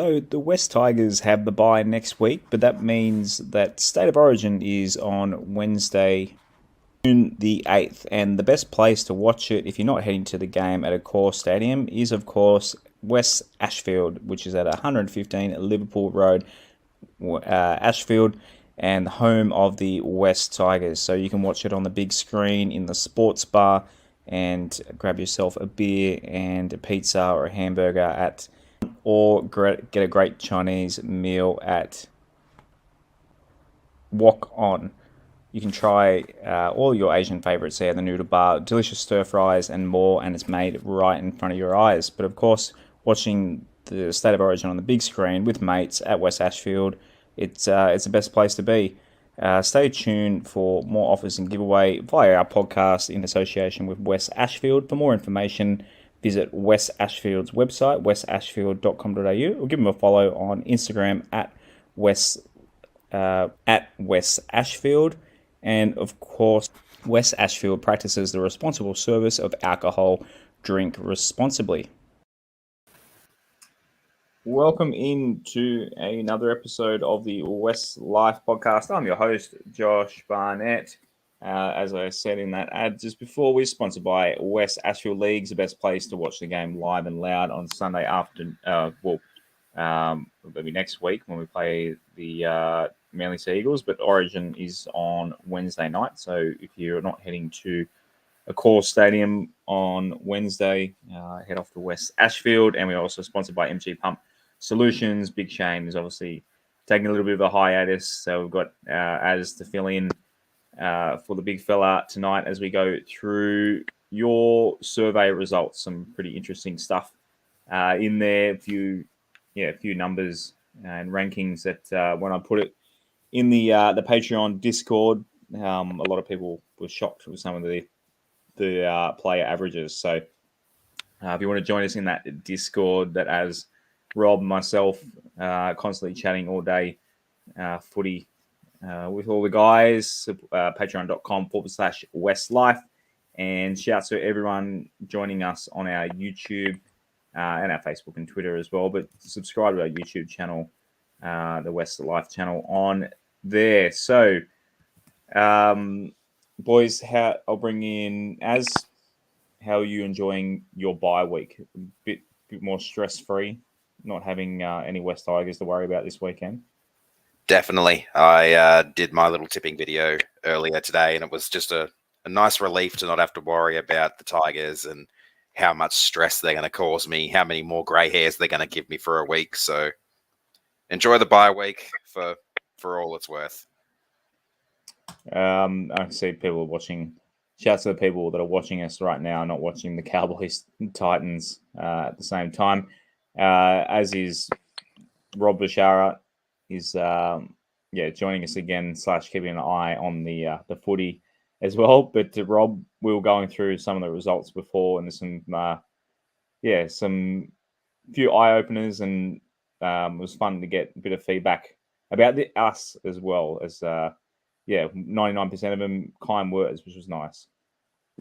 So the West Tigers have the bye next week, but that means that State of Origin is on Wednesday, June the 8th. And the best place to watch it, if you're not heading to the game at a core stadium, is of course West Ashfield, which is at 115 Liverpool Road, Ashfield, and home of the West Tigers. So you can watch it on the big screen in the sports bar and grab yourself a beer and a pizza or a hamburger or get a great Chinese meal at Walk On. You can try all your Asian favorites there, the noodle bar, delicious stir fries and more, and it's made right in front of your eyes. But of course, watching the State of Origin on the big screen with mates at West Ashfield, it's the best place to be. Stay tuned for more offers and giveaway via our podcast in association with West Ashfield. For more information, visit West Ashfield's website, westashfield.com.au, or give them a follow on Instagram at West Ashfield. And of course, West Ashfield practices the responsible service of alcohol. Drink responsibly. Welcome into another episode of the WestsLife Podcast. I'm your host, Josh Barnett. As I said in that ad just before, we're sponsored by West Ashfield Leagues, the best place to watch the game live and loud on Sunday afternoon. Maybe next week when we play the Manly Sea Eagles, but Origin is on Wednesday night. So if you're not heading to a core stadium on Wednesday, head off to West Ashfield. And we're also sponsored by MG Pump Solutions. Big Shane is obviously taking a little bit of a hiatus, so we've got Az to fill in for the big fella tonight as we go through your survey results. Some pretty interesting stuff in there. A few numbers and rankings that when I put it in the Patreon Discord, a lot of people were shocked with some of the player averages. So if you want to join us in that Discord, that as Rob and myself constantly chatting all day footy with all the guys, patreon.com/WestsLife. And shouts to everyone joining us on our YouTube and our Facebook and Twitter as well. But subscribe to our YouTube channel, the WestsLife channel on there. So, boys, I'll bring in Az. How are you enjoying your bye week? A bit more stress-free, not having any West Tigers to worry about this weekend? Definitely. I did my little tipping video earlier today, and it was just a nice relief to not have to worry about the Tigers and how much stress they're going to cause me, how many more grey hairs they're going to give me for a week. So enjoy the bye week for all it's worth. I see people watching. Shouts to the people that are watching us right now, not watching the Cowboys Titans at the same time. As is Rob Bashara is joining us again / keeping an eye on the footy as well. But Rob, we were going through some of the results before, and there's some few eye openers, and it was fun to get a bit of feedback about us as well as 99% of them kind words, which was nice.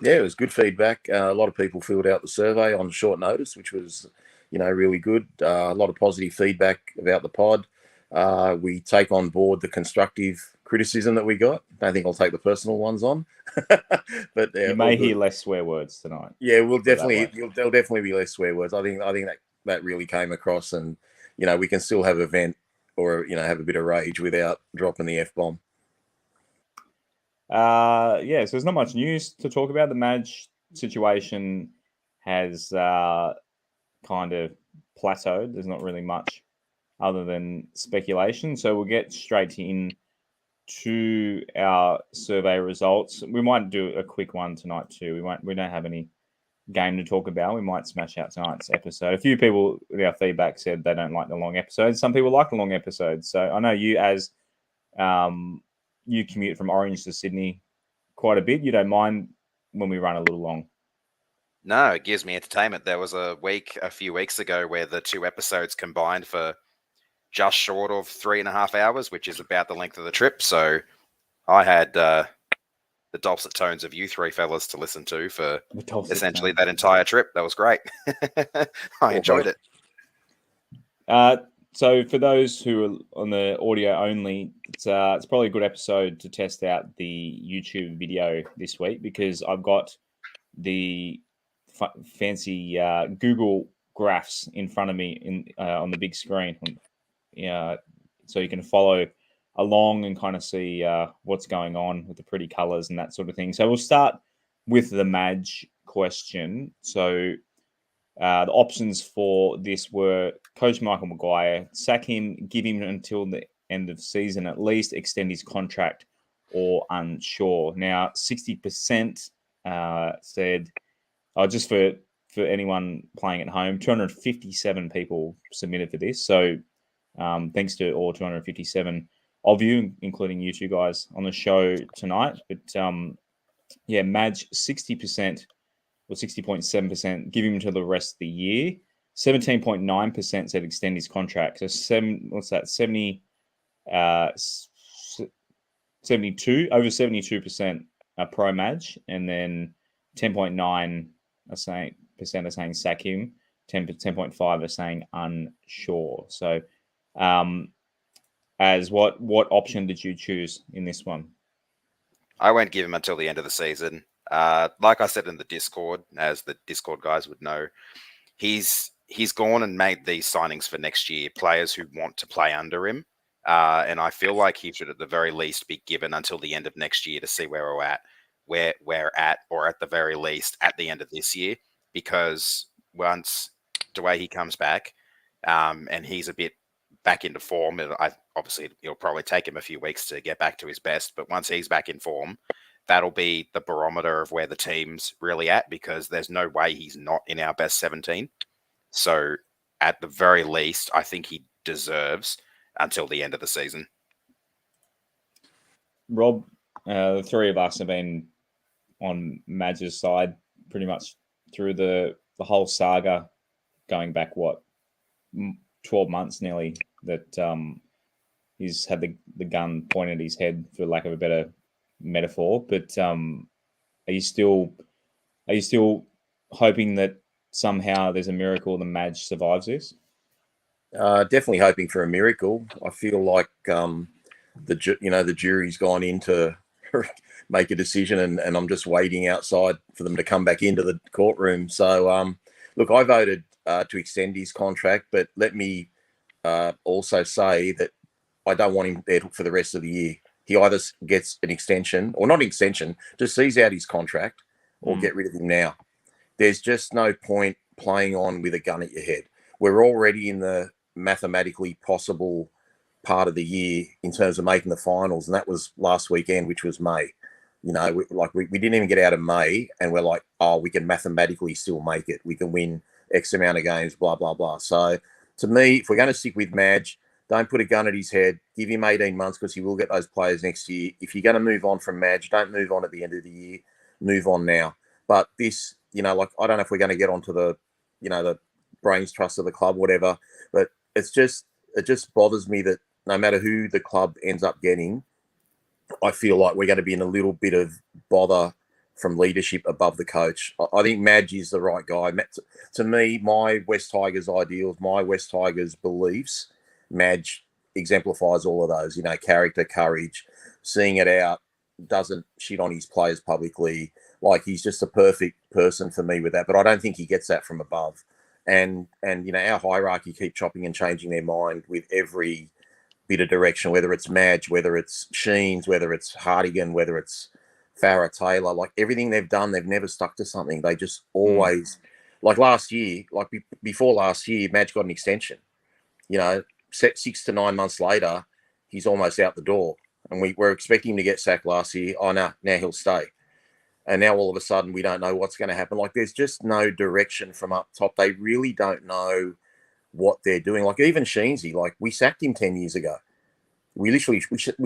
Yeah, it was good feedback. A lot of people filled out the survey on short notice, which was, really good. A lot of positive feedback about the pod. We take on board the constructive criticism that we got. I don't think I'll take the personal ones on. But you may hear less swear words tonight. Yeah, there'll definitely be less swear words. I think that really came across, and we can still have a vent or have a bit of rage without dropping the F-bomb. So there's not much news to talk about. The Madge situation has kind of plateaued. There's not really much other than speculation. So we'll get straight in to our survey results. We might do a quick one tonight too. We don't have any game to talk about. We might smash out tonight's episode. A few people with our feedback said they don't like the long episodes. Some people like the long episodes. So I know you, as you commute from Orange to Sydney quite a bit. You don't mind when we run a little long? No, it gives me entertainment. There was a few weeks ago where the two episodes combined for just short of 3.5 hours, which is about the length of the trip. So I had the dulcet tones of you three fellas to listen to for essentially that entire trip. That was great. I enjoyed it. So for those who are on the audio only, it's probably a good episode to test out the YouTube video this week because I've got the fancy Google graphs in front of me on the big screen. So you can follow along and kind of see what's going on with the pretty colors and that sort of thing. So we'll start with the Madge question. So the options for this were Coach Michael Maguire, sack him, give him until the end of season at least, extend his contract, or unsure. Now, 60% said, just for anyone playing at home, 257 people submitted for this. So thanks to all 257 of you, including you two guys on the show tonight. But Madge, 60%. Or 60.7%, give him until the rest of the year. 17.9% said extend his contract. So 72, over 72% are pro Madge, and then 10.9% are saying sack him, 10.5 are saying unsure. So, as what option did you choose in this one? I won't give him until the end of the season. Like I said in the Discord, as the Discord guys would know, he's gone and made these signings for next year, players who want to play under him. And I feel like he should at the very least be given until the end of next year to see where we're at, or at the very least at the end of this year, because once the way he comes back, and he's a bit back into form, and obviously it'll probably take him a few weeks to get back to his best, but once he's back in form, that'll be the barometer of where the team's really at, because there's no way he's not in our best 17. So at the very least, I think he deserves until the end of the season. Rob, the three of us have been on Madge's side pretty much through the whole saga, going back, 12 months nearly, that he's had the gun pointed at his head, for lack of a better metaphor. But are you still hoping that somehow there's a miracle the Madge survives this? Definitely hoping for a miracle. I feel like the jury's gone in to make a decision, and I'm just waiting outside for them to come back into the courtroom. So look, I voted to extend his contract, but let me also say that I don't want him there for the rest of the year. He either gets an extension, or not an extension, just sees out his contract, or get rid of him now. There's just no point playing on with a gun at your head. We're already in the mathematically possible part of the year in terms of making the finals, and that was last weekend, which was May. We didn't even get out of May, and we're like, oh, we can mathematically still make it. We can win X amount of games, blah, blah, blah. So to me, if we're going to stick with Madge, don't put a gun at his head. Give him 18 months, because he will get those players next year. If you're going to move on from Madge, don't move on at the end of the year. Move on now. But this, I don't know if we're going to get onto the brains trust of the club, whatever. But it just bothers me that no matter who the club ends up getting, I feel like we're going to be in a little bit of bother from leadership above the coach. I think Madge is the right guy. To me, my West Tigers ideals, my West Tigers beliefs, Madge exemplifies all of those, character, courage, seeing it out, doesn't shit on his players publicly. Like, he's just a perfect person for me with that. But I don't think he gets that from above. And our hierarchy keep chopping and changing their mind with every bit of direction, whether it's Madge, whether it's Sheens, whether it's Hartigan, whether it's Farah Taylor. Like, everything they've done, they've never stuck to something. They just always, like last year, before last year, Madge got an extension. 6 to 9 months later, he's almost out the door. And we were expecting him to get sacked last year. Oh, no, now he'll stay. And now all of a sudden we don't know what's going to happen. Like, there's just no direction from up top. They really don't know what they're doing. Like, even Sheensy, we sacked him 10 years ago. We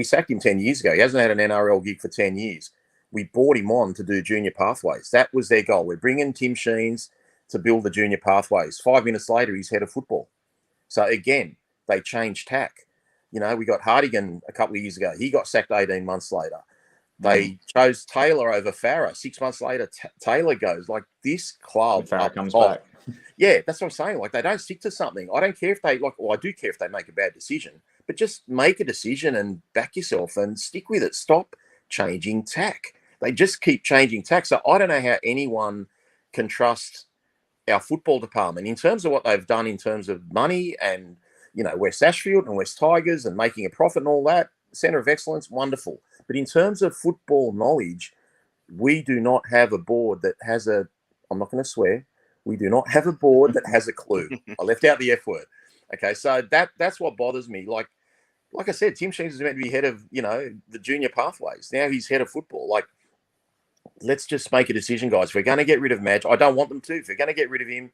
sacked him 10 years ago. He hasn't had an NRL gig for 10 years. We brought him on to do junior pathways. That was their goal. We're bringing Tim Sheens to build the junior pathways. 5 minutes later, he's head of football. So again, they changed tack. We got Hartigan a couple of years ago. He got sacked 18 months later. They chose Taylor over Farah. 6 months later, Taylor goes. Like, this club Farah comes back. yeah, that's what I'm saying. Like, they don't stick to something. I don't care if they I do care if they make a bad decision, but just make a decision and back yourself and stick with it. Stop changing tack. They just keep changing tack. So I don't know how anyone can trust our football department in terms of what they've done in terms of money and, West Ashfield and West Tigers and making a profit and all that. Centre of excellence, wonderful. But in terms of football knowledge, we do not have a board that has I'm not going to swear, we do not have a board that has a clue. I left out the F word. Okay, so that's what bothers me. Like I said, Tim Sheens is meant to be head of, the junior pathways. Now he's head of football. Like, let's just make a decision, guys. If we're going to get rid of Madge, I don't want them to. If we're going to get rid of him,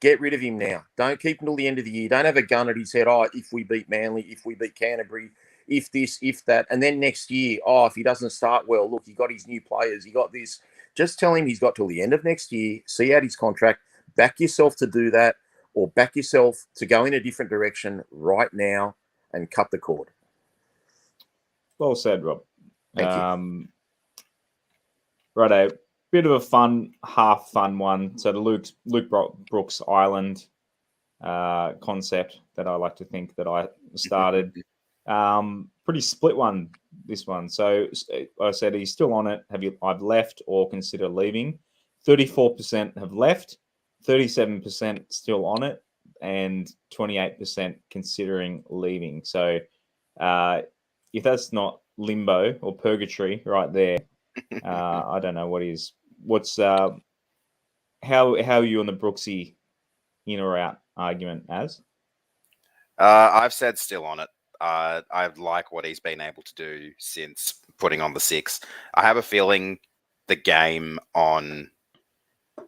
get rid of him now. Don't keep him till the end of the year. Don't have a gun at his head. Oh, if we beat Manly, if we beat Canterbury, if this, if that. And then next year, if he doesn't start well, look, he got his new players. He got this. Just tell him he's got till the end of next year. See out his contract. Back yourself to do that, or back yourself to go in a different direction right now and cut the cord. Well said, Rob. Thank you. Righto. Bit of a half fun one. So the Luke Brooks Island concept that I like to think that I started. Pretty split one, this one. So I said, he's still on it. I've left or consider leaving? 34% have left, 37% still on it, and 28% considering leaving. So if that's not limbo or purgatory right there, I don't know what is. What's how are you on the Brooksy in or out argument as? I've said still on it. I like what he's been able to do since putting on the 6. I have a feeling the game on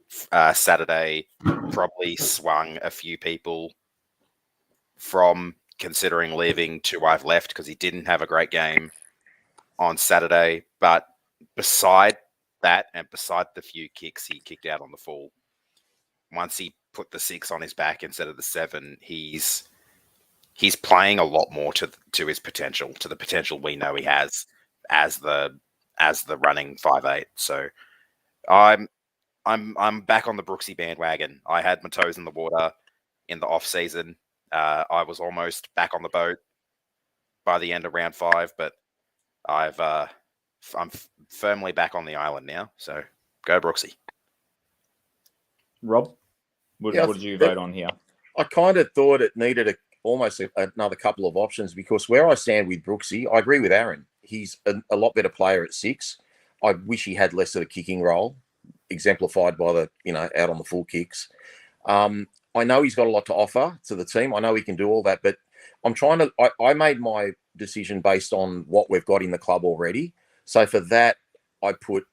Saturday probably swung a few people from considering leaving to I've left, because he didn't have a great game on Saturday. But beside that, and beside the few kicks he kicked out on the full, once he put the 6 on his back instead of the 7, he's playing a lot more to his potential, to the potential we know he has as the running 5'8". So I'm back on the Brooksy bandwagon. I had my toes in the water in the off season. I was almost back on the boat by the end of round 5, but I'm firmly back on the island now. So go Brooksy. Rob, what did you vote on here? I kind of thought it needed almost another couple of options, because where I stand with Brooksy, I agree with Aaron. He's a lot better player at 6. I wish he had less of a kicking role, exemplified by the, out on the full kicks. I know he's got a lot to offer to the team. I know he can do all that, but I made my decision based on what we've got in the club already. So for that, I put,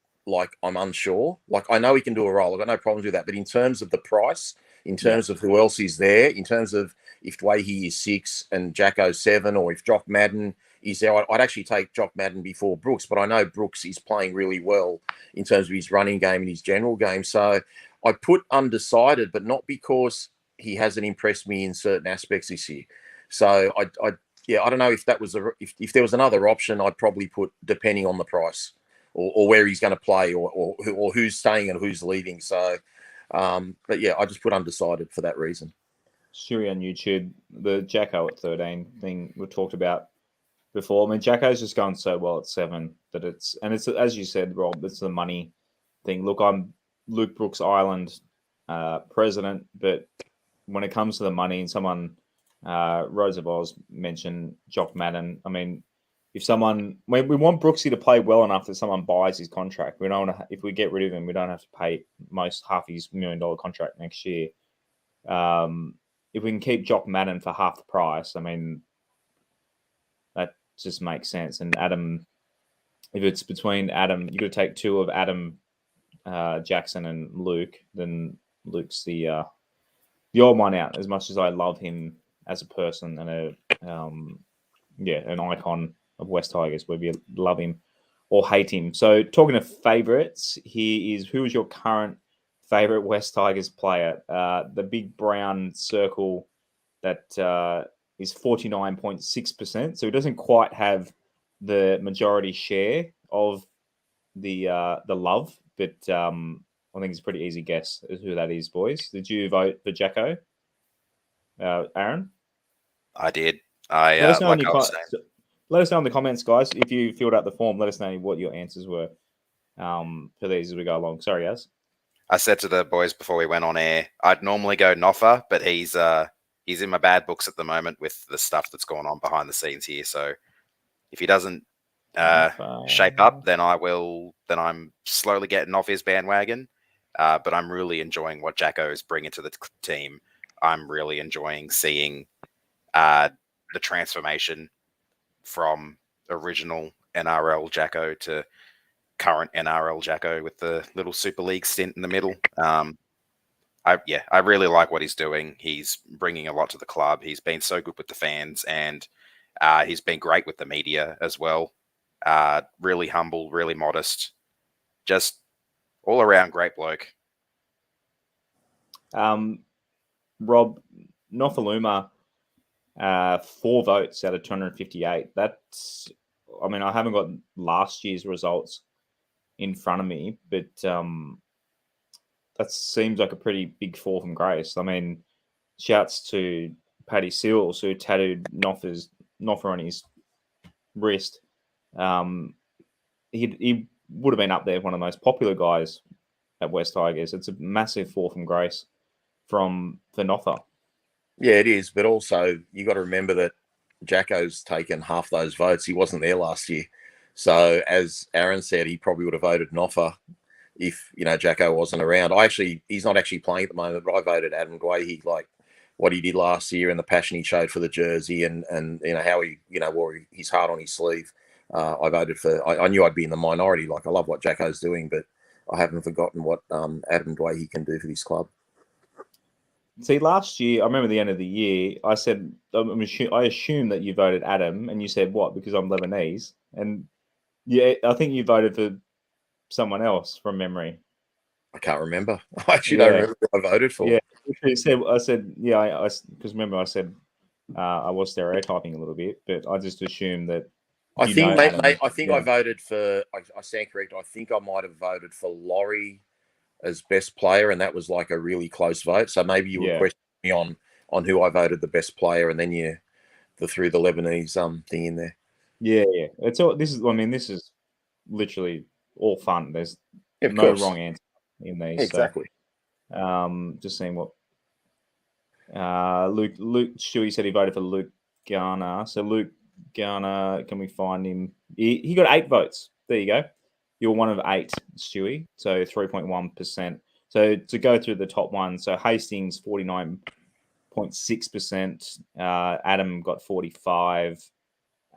I'm unsure. I know he can do a role. I've got no problems with that. But in terms of the price, in terms of who else is there, in terms of if Dwayne is 6 and Jacko 7, or if Jock Madden is there, I'd actually take Jock Madden before Brooks. But I know Brooks is playing really well in terms of his running game and his general game. So I put undecided, but not because he hasn't impressed me in certain aspects this year. So I don't know if that was if there was another option, I'd probably put depending on the price or where he's going to play or who's staying and who's leaving. So, but yeah, I just put undecided for that reason. Shuri on YouTube, the Jacko at 13 thing we talked about before. I mean, Jacko's just going so well at 7 that it's as you said, Rob, it's the money thing. Look, I'm Luke Brooks Island president, but when it comes to the money, and someone Rose of Oz mentioned Jock Madden. I mean, if we want Brooksy to play well enough that someone buys his contract. We don't want to, if we get rid of him, we don't have to pay half his $1 million contract next year. If we can keep Jock Madden for half the price, I mean, that just makes sense. And Adam, if it's between Adam, you got to take 2 of Adam, Jackson, and Luke. Then Luke's the old one out. As much as I love him as a person and an icon of West Tigers, whether you love him or hate him. So talking of favourites, here is who is your current favourite West Tigers player? The big brown circle that is 49.6%. So he doesn't quite have the majority share of the love, but I think it's a pretty easy guess as who that is, boys. Did you vote for Jacko? Aaron? I did. I Let us know like I was saying. let us know in the comments, guys. If you filled out the form, let us know what your answers were for these as we go along. Sorry, guys. I said to the boys before we went on air, I'd normally go Noffa, but he's in my bad books at the moment with the stuff that's going on behind the scenes here. So if he doesn't shape up, then I'm slowly getting off his bandwagon. But I'm really enjoying what Jacko is bringing to the team. I'm really enjoying seeing the transformation from original NRL Jacko to current NRL Jacko with the little Super League stint in the middle. I really like what he's doing. He's bringing a lot to the club. He's been so good with the fans, and he's been great with the media as well. Really humble, really modest, just all around great bloke. Rob, Nofaluma, 4 votes out of 258. That's, I mean, I haven't got last year's results in front of me, but that seems like a pretty big fall from grace. I mean, shouts to Paddy Seals, who tattooed Noffa on his wrist. He would have been up there, one of the most popular guys at West Tigers. It's a massive fall from grace for Noffa. Yeah, it is. But also, you got to remember that Jacko's taken half those votes. He wasn't there last year. So, as Aaron said, he probably would have voted Noffa if, Jacko wasn't around. He's not actually playing at the moment, but I voted Adam Guahi, like what he did last year and the passion he showed for the jersey and how he, wore his heart on his sleeve. I voted for, I knew I'd be in the minority. Like, I love what Jacko's doing, but I haven't forgotten what Adam Guahi can do for this club. See, last year, I remember the end of the year, I said, I assumed that you voted Adam, and you said, what, because I'm Lebanese? And yeah, I think you voted for someone else from memory. I can't remember. I actually don't remember who I voted for. Yeah, I said, yeah, because remember I said I was stereotyping a little bit, but I just assumed that. I think, mate, I voted for, I stand correct, I think I might have voted for Laurie as best player, and that was like a really close vote. So maybe you would question me on who I voted the best player, and then you threw the Lebanese thing in there. Yeah. It's all. This is literally all fun. There's wrong answer in these. Exactly. So, just seeing what Luke Stewie said he voted for Luke Garner. So Luke Garner, can we find him? He got 8 votes. There you go. You're one of 8, Stewie. So 3.1%. So to go through the top one, so Hastings 49.6%. Adam got 45.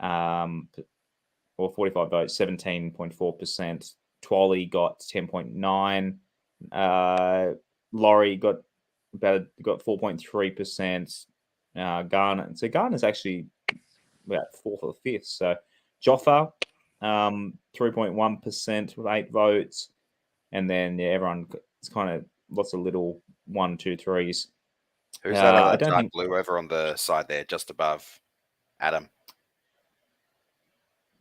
Or 45 votes, 17.4%. Twally got 10.9. Laurie got 4.3%. Garner. So Garner's actually about 4th or 5th. So Joffa, 3.1% with 8 votes. And then everyone, it's kind of lots of little 1, 2, 3s. Who's that dark blue over on the side there, just above Adam?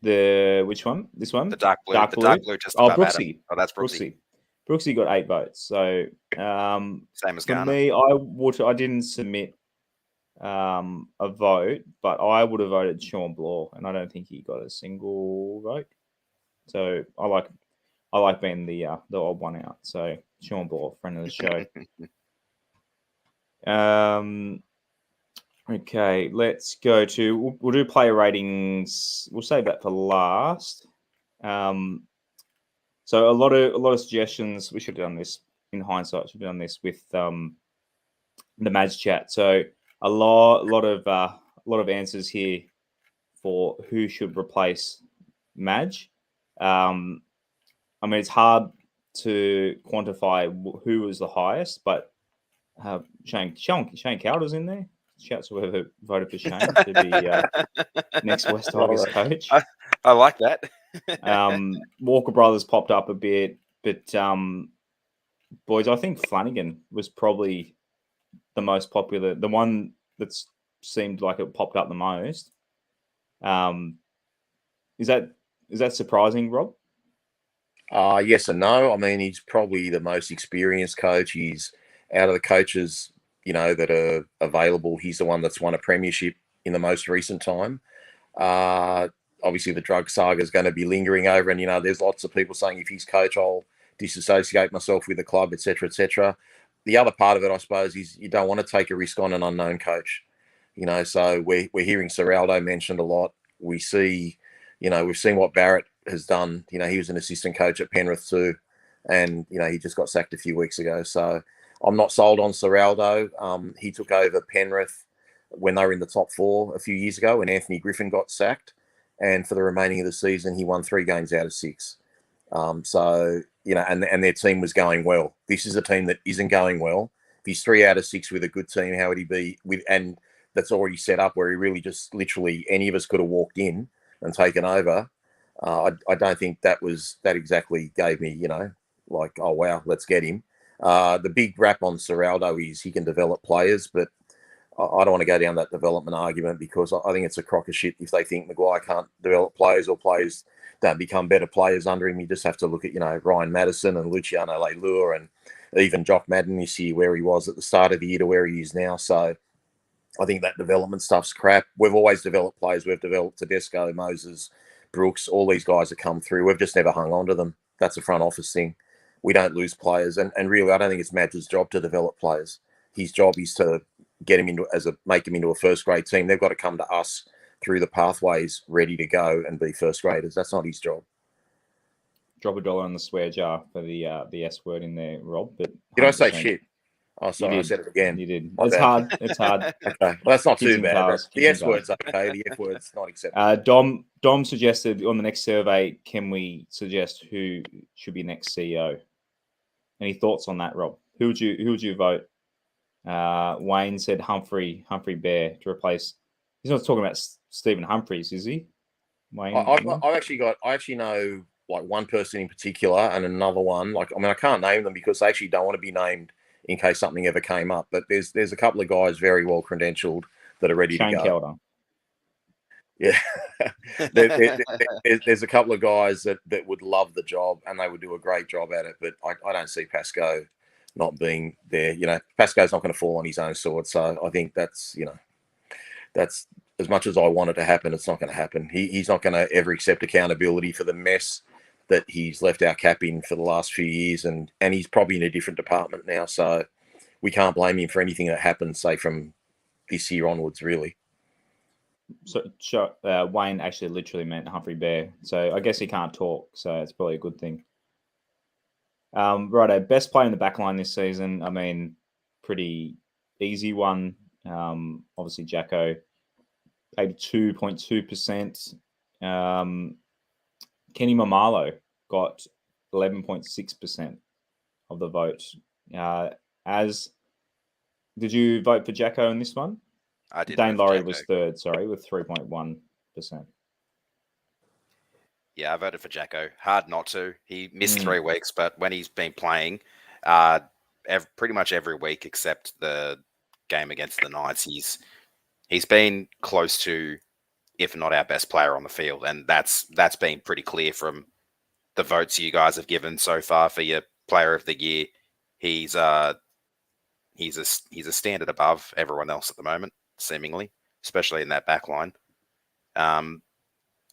Which one? This one? The dark blue. Dark blue just above Brooksy. Adam. Oh, that's Brooksy. Brooksy got 8 votes. So same as Garner. For me, I didn't submit a vote, but I would have voted Sean Bloor, and I don't think he got a single vote. So I like being the odd one out. So Sean Bloor, friend of the show. Okay, let's go to. We'll do player ratings. We'll save that for last. So a lot of suggestions. We should have done this in hindsight. Should have done this with the Madge chat. So a lot of answers here for who should replace Madge. I mean, it's hard to quantify who was the highest, but Shane Calder's in there. Shouts to whoever voted for Shane to be next West Tigers coach. I like that. Walker Brothers popped up a bit, but boys, I think Flanagan was probably the most popular, the one that seemed like it popped up the most. Is that surprising, Rob? Yes and no. I mean, he's probably the most experienced coach. He's out of the coaches, that are available. He's the one that's won a premiership in the most recent time. Uh, Obviously, the drug saga is going to be lingering over, and there's lots of people saying if he's coach, I'll disassociate myself with the club, etc., etc. The other part of it, I suppose, is you don't want to take a risk on an unknown coach. So we're hearing Serraldo mentioned a lot. We see, we've seen what Barrett has done. He was an assistant coach at Penrith too, and he just got sacked a few weeks ago. So I'm not sold on Serraldo. He took over Penrith when they were in the top four a few years ago, when Anthony Griffin got sacked, and for the remaining of the season, he won 3 games out of 6. So and their team was going well. This is a team that isn't going well. If he's 3 out of 6 with a good team, how would he be with? And that's already set up where he really just literally any of us could have walked in and taken over. I don't think that exactly gave me, like, oh wow, let's get him. The big rap on Serraldo is he can develop players, but I don't want to go down that development argument because I think it's a crock of shit if they think Maguire can't develop players or players don't become better players under him. You just have to look at, Ryan Madison and Luciano Leilua and even Jock Madden this year, where he was at the start of the year to where he is now. So I think that development stuff's crap. We've always developed players. We've developed Tedesco, Moses, Brooks. All these guys have come through. We've just never hung on to them. That's a front office thing. We don't lose players. And really, I don't think it's Madge's job to develop players. His job is to get him make him into a first grade team. They've got to come to us through the pathways ready to go and be first graders. That's not his job. Drop $1 on the swear jar for the S word in there, Rob. But did I say shit? Oh, sorry, I said it again. You did. It's hard. It's hard. Okay, well, that's not Kids too bad. Cars, the S word's okay. The F word's not acceptable. Dom suggested on the next survey, can we suggest who should be next CEO? Any thoughts on that, Rob? Who would you vote? Wayne said Humphrey Bear to replace. He's not talking about Stephen Humphries, is he? Wayne. I actually know like one person in particular and another one. Like, I mean, I can't name them because they actually don't want to be named in case something ever came up. But there's a couple of guys very well credentialed that are ready to go. Kelder. Yeah, there's a couple of guys that would love the job and they would do a great job at it. But I don't see Pascoe not being there. Pascoe's not going to fall on his own sword. So I think that's as much as I want it to happen, it's not going to happen. He's not going to ever accept accountability for the mess that he's left our cap in for the last few years, and he's probably in a different department now. So we can't blame him for anything that happens, say, from this year onwards, really. So Wayne actually literally meant Humphrey Bear. So I guess he can't talk, so it's probably a good thing. Righto, best player in the back line this season. I mean, pretty easy one. Obviously, Jacko, 82.2%. Kenny Mamalo got 11.6% of the vote. Did you vote for Jacko in this one? I did. Dane Laurie was third, with 3.1%. Yeah, I voted for Jacko. Hard not to. He missed 3 weeks, but when he's been playing, pretty much every week except the game against the Knights, he's been close to, if not our best player on the field, and that's been pretty clear from the votes you guys have given so far for your Player of the Year. He's a standard above everyone else at the moment, seemingly, especially in that back line.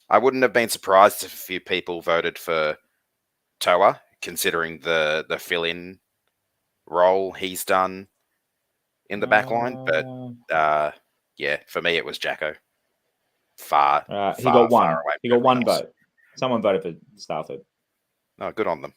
I wouldn't have been surprised if a few people voted for Toa, considering the fill-in role he's done in the back line. But yeah, for me it was Jacko. He got one. He got one vote. Someone voted for Stafford. Oh, good on them.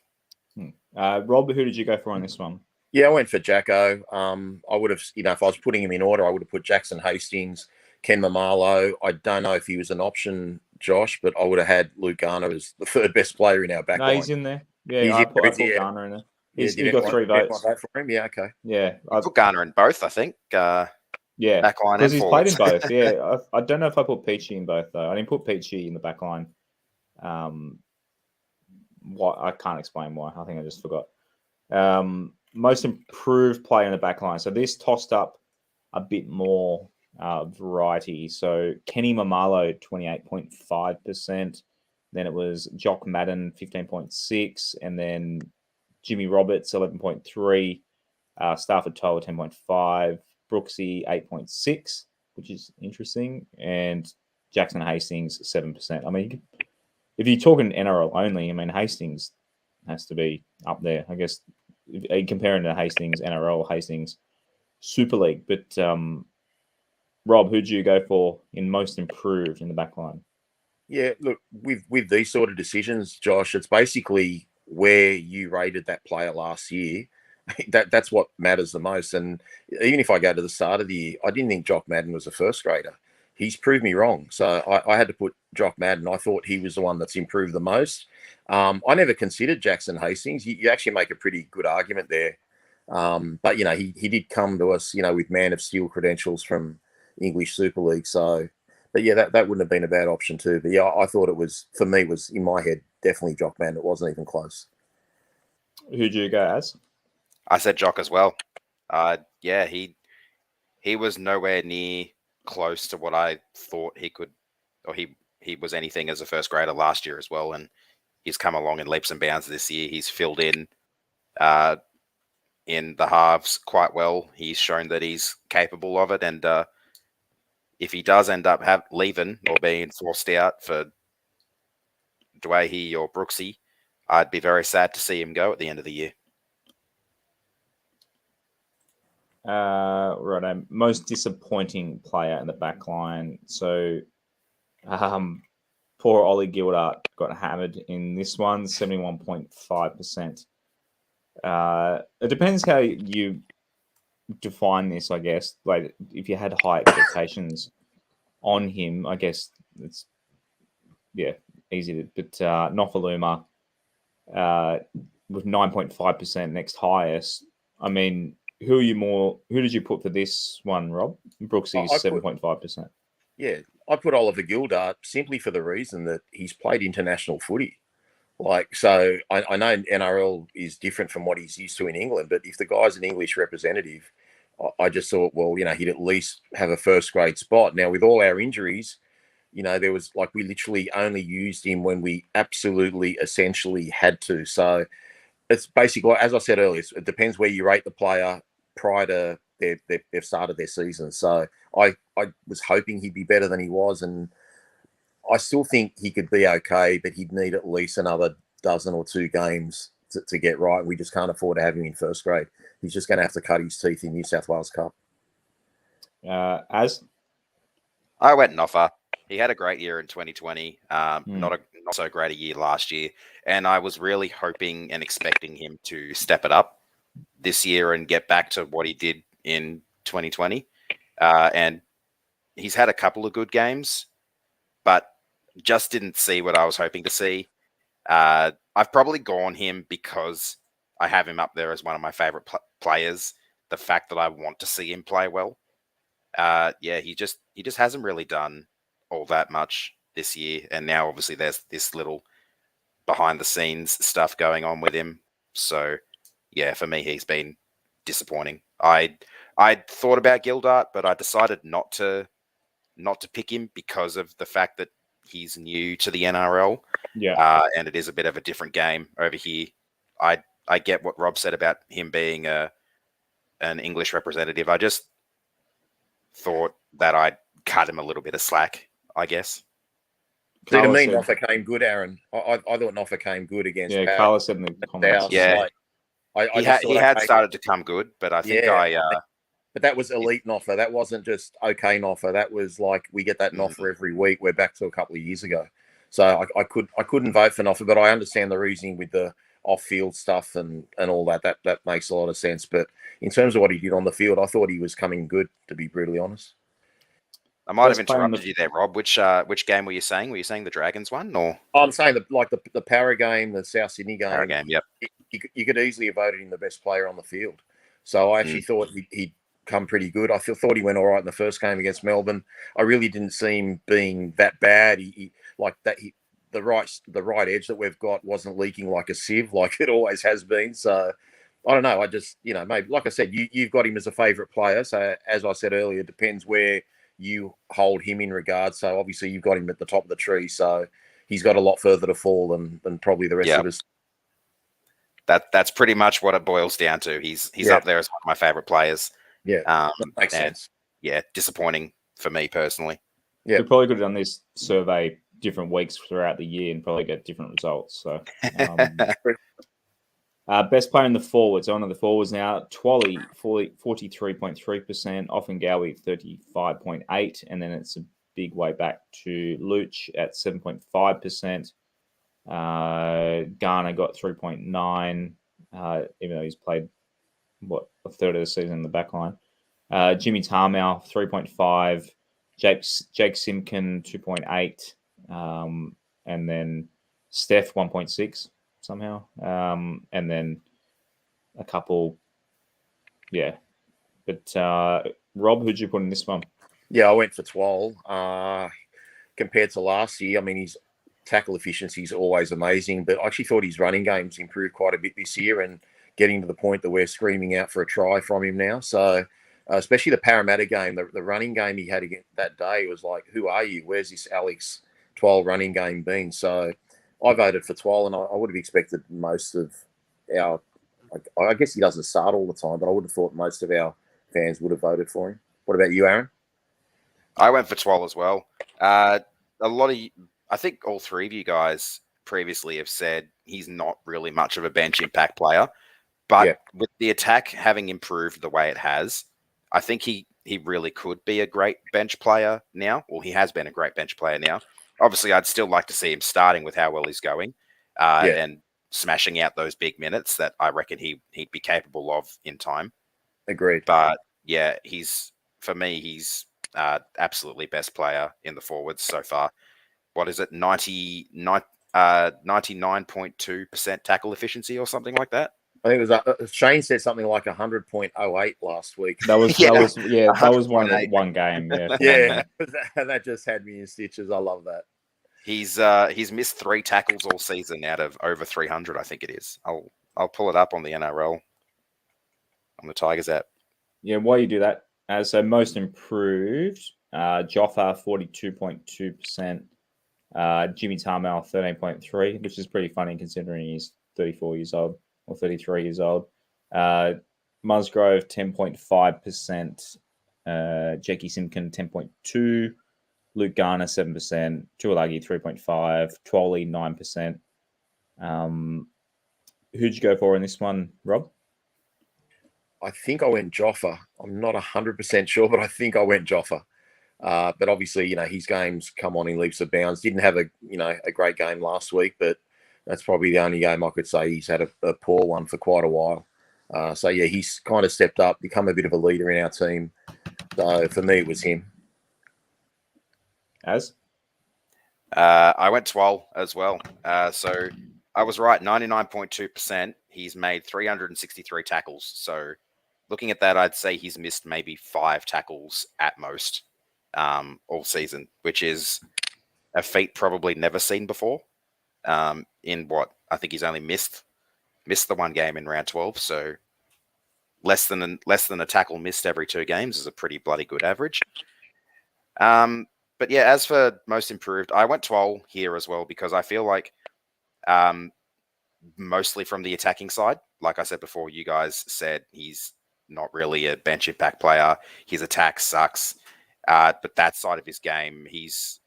Rob, who did you go for on this one? Yeah, I went for Jacko. I would have, if I was putting him in order, I would have put Jackson Hastings, Ken Mamalo. I don't know if he was an option, Josh, but I would have had Luke Garner as the third best player in our back line. No, he's in there. Yeah, I put Garner in there. He got 3 votes. Vote for him? Yeah, okay. Yeah. I put Garner in both, I think. Yeah, back line because and he's forwards. played in both. Yeah, I don't know if I put Peachy in both though. I didn't put Peachy in the back line. What I can't explain why. I think I just forgot. Most improved player in the back line. So this tossed up a bit more variety. So Kenny Mamalo, 28.5%. Then it was Jock Madden, 15.6. And then Jimmy Roberts, 11.3. Stafford Toll, 10.5. Brooksy, 8.6, which is interesting. And Jackson Hastings, 7%. I mean, if you're talking NRL only, I mean, Hastings has to be up there. I guess comparing to Hastings, NRL, Hastings, Super League. But Rob, who'd you go for in most improved in the back line? Yeah, look, with these sort of decisions, Josh, it's basically where you rated that player last year. That's what matters the most. And even if I go to the start of the year, I didn't think Jock Madden was a first grader. He's proved me wrong. So I had to put Jock Madden. I thought he was the one that's improved the most. I never considered Jackson Hastings. You actually make a pretty good argument there. But, he did come to us, with Man of Steel credentials from English Super League. So, but yeah, that wouldn't have been a bad option too. But yeah, I thought it was, for me, was in my head, definitely Jock Madden. It wasn't even close. Who'd you go as? I said Jock as well. Yeah, he was nowhere near close to what I thought he could, or he was anything as a first grader last year as well. And he's come along in leaps and bounds this year. He's filled in the halves quite well. He's shown that he's capable of it. And if he does end up leaving or being forced out for Dwayne or Brooksy, I'd be very sad to see him go at the end of the year. Right, most disappointing player in the back line. So, poor Ollie Gildart got hammered in this one, 71.5%. It depends how you define this, I guess. Like, if you had high expectations on him, I guess it's easy to. But Nofaluma, with 9.5%, next highest. I mean, who did you put for this one, Rob? Brooksy's 7.5%. Yeah, I put Oliver Gildart simply for the reason that he's played international footy. So I know NRL is different from what he's used to in England, but if the guy's an English representative, I just thought, well, he'd at least have a first grade spot. Now, with all our injuries, there was we literally only used him when we absolutely, essentially had to. So it's basically, as I said earlier, it depends where you rate the player prior to they've started their season. So I was hoping he'd be better than he was, and I still think he could be okay, but he'd need at least another dozen or two games to get right. We just can't afford to have him in first grade. He's just going to have to cut his teeth in New South Wales Cup. As I went Noffa. He had a great year in 2020. Not so great a year last year, and I was really hoping and expecting him to step it up this year and get back to what he did in 2020. And he's had a couple of good games, but just didn't see what I was hoping to see. I've probably gone him because I have him up there as one of my favorite players. The fact that I want to see him play well. He just hasn't really done all that much this year. And now obviously there's this little behind the scenes stuff going on with him. So yeah, for me, he's been disappointing. I thought about Gildart, but I decided not to pick him because of the fact that he's new to the NRL. Yeah. And it is a bit of a different game over here. I get what Rob said about him being an English representative. I just thought that I'd cut him a little bit of slack, I guess. See, to me, Noffa came good, Aaron. I thought Noffa came good against. Yeah, Carla said in the comments. Yeah, he had started to come good, but I think But that was elite Noffa. That wasn't just okay Noffa. That was we get that Noffa every week. We're back to a couple of years ago. So I couldn't vote for Noffa, but I understand the reasoning with the off-field stuff and all that. That makes a lot of sense. But in terms of what he did on the field, I thought he was coming good, to be brutally honest. I might have interrupted you there, Rob. Which game were you saying? Were you saying the Dragons one, or? I'm saying the Para game, the South Sydney game. Para game, yep. You could easily have voted him the best player on the field. So I actually thought he'd come pretty good. I thought he went all right in the first game against Melbourne. I really didn't see him being that bad. The right edge that we've got wasn't leaking like a sieve like it always has been. So I don't know. I just, maybe, like I said, you've got him as a favourite player. So as I said earlier, it depends where you hold him in regards. So obviously you've got him at the top of the tree. So he's got a lot further to fall than probably the rest of us. That's pretty much what it boils down to. He's up there as one of my favorite players. Yeah, that makes sense. Yeah, disappointing for me personally. Yeah, we probably could have done this survey different weeks throughout the year and probably get different results. So, best player in the forwards. On to the forwards now. Twally, 43.3%. Offengowie, 35.8%. And then it's a big way back to Luch at 7.5%. Garner got 3.9%, even though he's played, a third of the season in the back line. Jimmy Tarmow, 3.5%. Jake Simkin, 2.8%. And then Steph, 1.6% somehow. And then a couple, But Rob, who'd you put in this one? Yeah, I went for Twal. Compared to last year, I mean, his tackle efficiency is always amazing, but I actually thought his running game's improved quite a bit this year and getting to the point that we're screaming out for a try from him now. So, especially the Parramatta game, the running game he had again that day was like, who are you? Where's this Alex Twal running game been? So I voted for Twal, and I would have expected most of our, I guess he doesn't start all the time, but I would have thought most of our fans would have voted for him. What about you, Aaron? I went for Twal as well. I think all three of you guys previously have said he's not really much of a bench impact player, but with the attack having improved the way it has, I think he really could be a great bench player now. Well, he has been a great bench player now. Obviously, I'd still like to see him starting with how well he's going and smashing out those big minutes that I reckon he'd be capable of in time. Agreed. But yeah, for me, he's absolutely best player in the forwards so far. What is it? 99.2% tackle efficiency or something like that. I think it was Shane said something like 100.08 last week. That was one game. Yeah, that just had me in stitches. I love that. He's missed 3 tackles all season out of over 300. I think it is. I'll pull it up on the NRL on the Tigers app. Yeah, while you do that, so most improved, Joffa 42.2%. Jimmy Tarmow 13.3%, which is pretty funny considering he's 34 years old or 33 years old. Musgrove 10.5%. Jackie Simkin 10.2%. Luke Garner 7%. Tuolagi 3.5%. Twally 9%. Who'd you go for in this one, Rob? I think I went Joffa. I'm not 100% sure, but I think I went Joffa. But obviously, his games come on in leaps and bounds. Didn't have a great game last week, but that's probably the only game I could say he's had a poor one for quite a while. So yeah, he's kind of stepped up, become a bit of a leader in our team. So for me, it was him. As? I went Twal as well. So I was right, 99.2%. He's made 363 tackles. So looking at that, I'd say he's missed maybe 5 tackles at most. All season, which is a feat probably never seen before. In what I think he's only missed the one game in round 12, so less than a tackle missed every 2 games is a pretty bloody good average. But yeah, as for most improved, I went Twal here as well because I feel like mostly from the attacking side, like I said before, you guys said he's not really a bench impact player. His attack sucks. But that side of his game, he's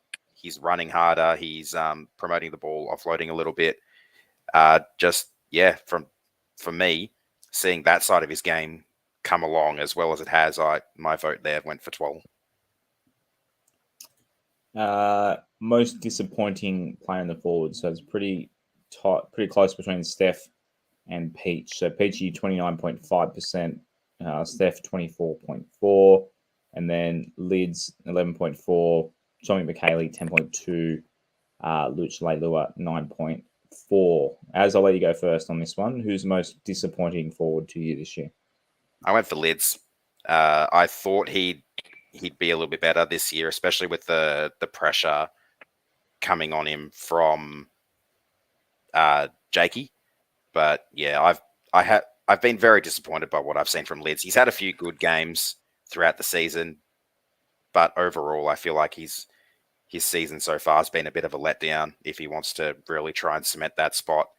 running harder. He's promoting the ball, offloading a little bit. For me, seeing that side of his game come along as well as it has, my vote there went for Twal. Most disappointing player in the forward. So it's pretty close between Steph and Peach. So Peachy 29.5%, Steph 24.4%. And then Lids 11.4, Tommy McKaylee 10.2, Luch Leilua 9.4. As I'll let you go first on this one, who's the most disappointing forward to you this year? I went for Lids. I thought he'd be a little bit better this year, especially with the pressure coming on him from Jakey. But yeah, I've been very disappointed by what I've seen from Lids. He's had a few good games throughout the season, but overall I feel like he's his season so far has been a bit of a letdown if he wants to really try and cement that spot.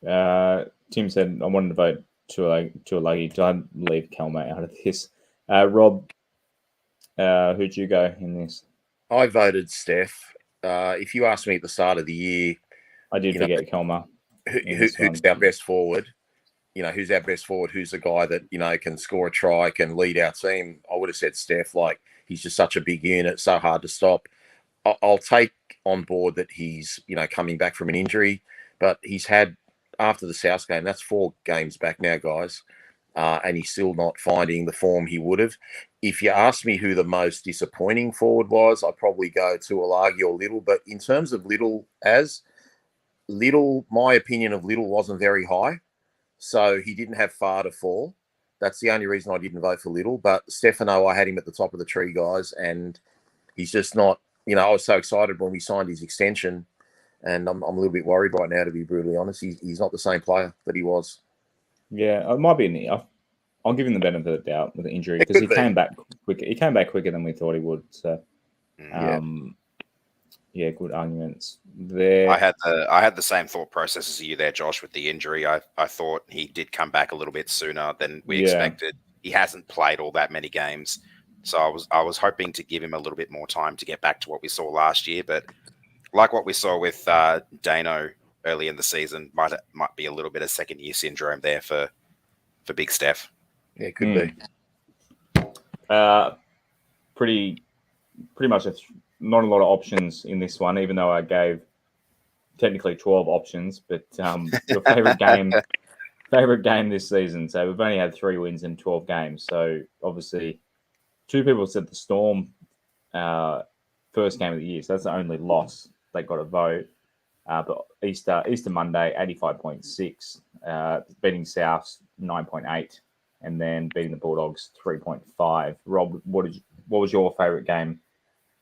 Tim said, I wanted to vote Tuolagi. Don't leave Kelma out of this. Rob, who'd you go in this? I voted Steph. If you asked me at the start of the year, I did forget Kelma. Who's our best forward? Who's our best forward? Who's the guy that, can score a try, can lead our team? I would have said Steph. Like, he's just such a big unit, so hard to stop. I'll take on board that he's, coming back from an injury, but he's had, after the South game, that's 4 games back now, guys, and he's still not finding the form he would have. If you ask me who the most disappointing forward was, I'd probably go to Tuolagi or Little. But in terms of Little, my opinion of Little wasn't very high. So he didn't have far to fall. That's the only reason I didn't vote for Little. But Stefano, I had him at the top of the tree, guys. And he's just not, I was so excited when we signed his extension. And I'm a little bit worried right now, to be brutally honest. He's not the same player that he was. Yeah, it might be I'll give him the benefit of the doubt with the injury because he came back quicker. He came back quicker than we thought he would. So, yeah, good arguments there. I had the same thought process as you there, Josh, with the injury. I thought he did come back a little bit sooner than we expected. He hasn't played all that many games, so I was hoping to give him a little bit more time to get back to what we saw last year. But like what we saw with Dano early in the season, might be a little bit of second year syndrome there for Big Steph. Yeah, it could be. Pretty much not a lot of options in this one, even though I gave technically 12 options. But your favorite game this season. So we've only had 3 wins in 12 games. So obviously, 2 people said the Storm first game of the year. So that's the only loss they got a vote. But Easter Monday, 85.6, beating Souths 9.8, and then beating the Bulldogs 3.5. Rob, what was your favourite game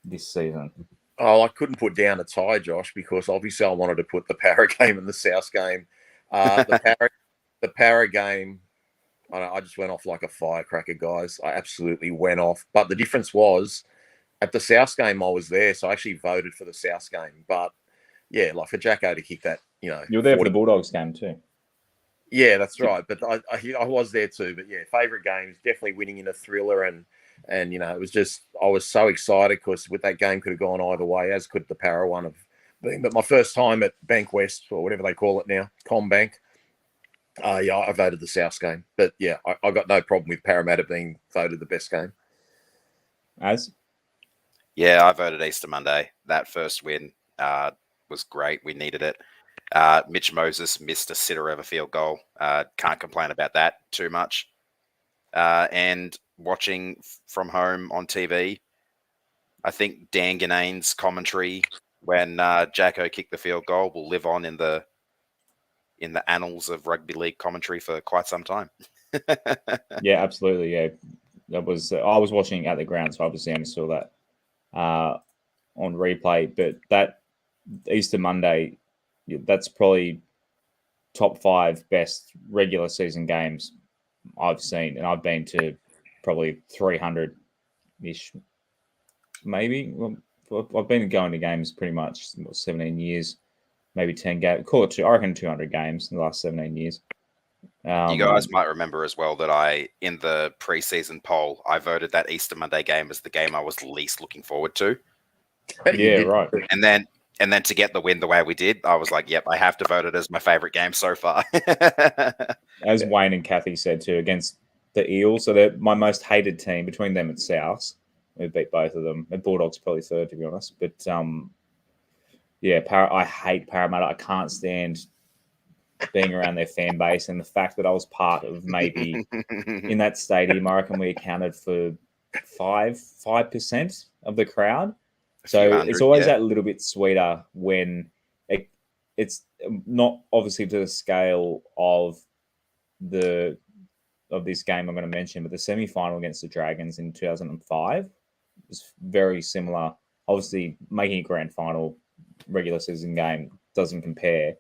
this season? Oh, I couldn't put down a tie, Josh, because obviously I wanted to put the Para game and the South game. The Para game, I just went off like a firecracker, guys. I absolutely went off. But the difference was, at the South game, I was there, so I actually voted for the South game. But yeah, like for Jacko to kick that, you were there for the Bulldogs game too. Yeah, that's right. But I was there too. But yeah, favourite games, definitely winning in a thriller, and it was just, I was so excited because with that game could have gone either way, as could the Para one have been. But my first time at Bank West, or whatever they call it now, CommBank, I voted the South game. But yeah, I got no problem with Parramatta being voted the best game. Yeah, I voted Easter Monday. That first win was great. We needed it. Mitch Moses missed a sitter of a field goal. Can't complain about that too much. And watching from home on TV, I think Dan Ganane's commentary when Jacko kicked the field goal will live on in the annals of rugby league commentary for quite some time. Yeah, absolutely. Yeah, that was. I was watching at the ground, so obviously I saw that on replay. But that Easter Monday, that's probably top 5 best regular season games I've seen, and I've been to probably 300-ish, maybe. Well, I've been going to games pretty much 17 years, maybe 10 games. Call it I reckon 200 games in the last 17 years. You guys might remember as well that in the preseason poll, I voted that Easter Monday game as the game I was least looking forward to. Yeah, right. And then to get the win the way we did, I was like, yep, I have to vote it as my favorite game so far. As Wayne and Kathy said too, against the Eels. So they're my most hated team. Between them and Souths, we beat both of them. And Bulldogs probably third, to be honest. But yeah, I hate Parramatta. I can't stand being around their fan base, and the fact that I was part of maybe in that stadium, I reckon we accounted for 5% of the crowd. So it's always that little bit sweeter when it's not obviously to the scale of this game I'm going to mention, but the semi-final against the Dragons in 2005 was very similar. Obviously, making a grand final regular season game doesn't compare,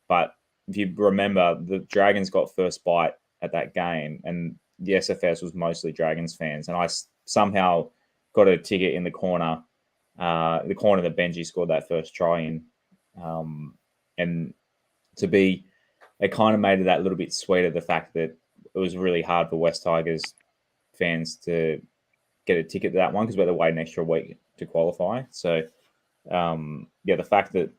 but if you remember, the Dragons got first bite at that game, and the SFS was mostly Dragons fans, and I somehow got a ticket in the corner that Benji scored that first try in. And to be, it kind of made it that little bit sweeter, the fact that it was really hard for West Tigers fans to get a ticket to that one because we had to wait an extra week to qualify. So, the fact that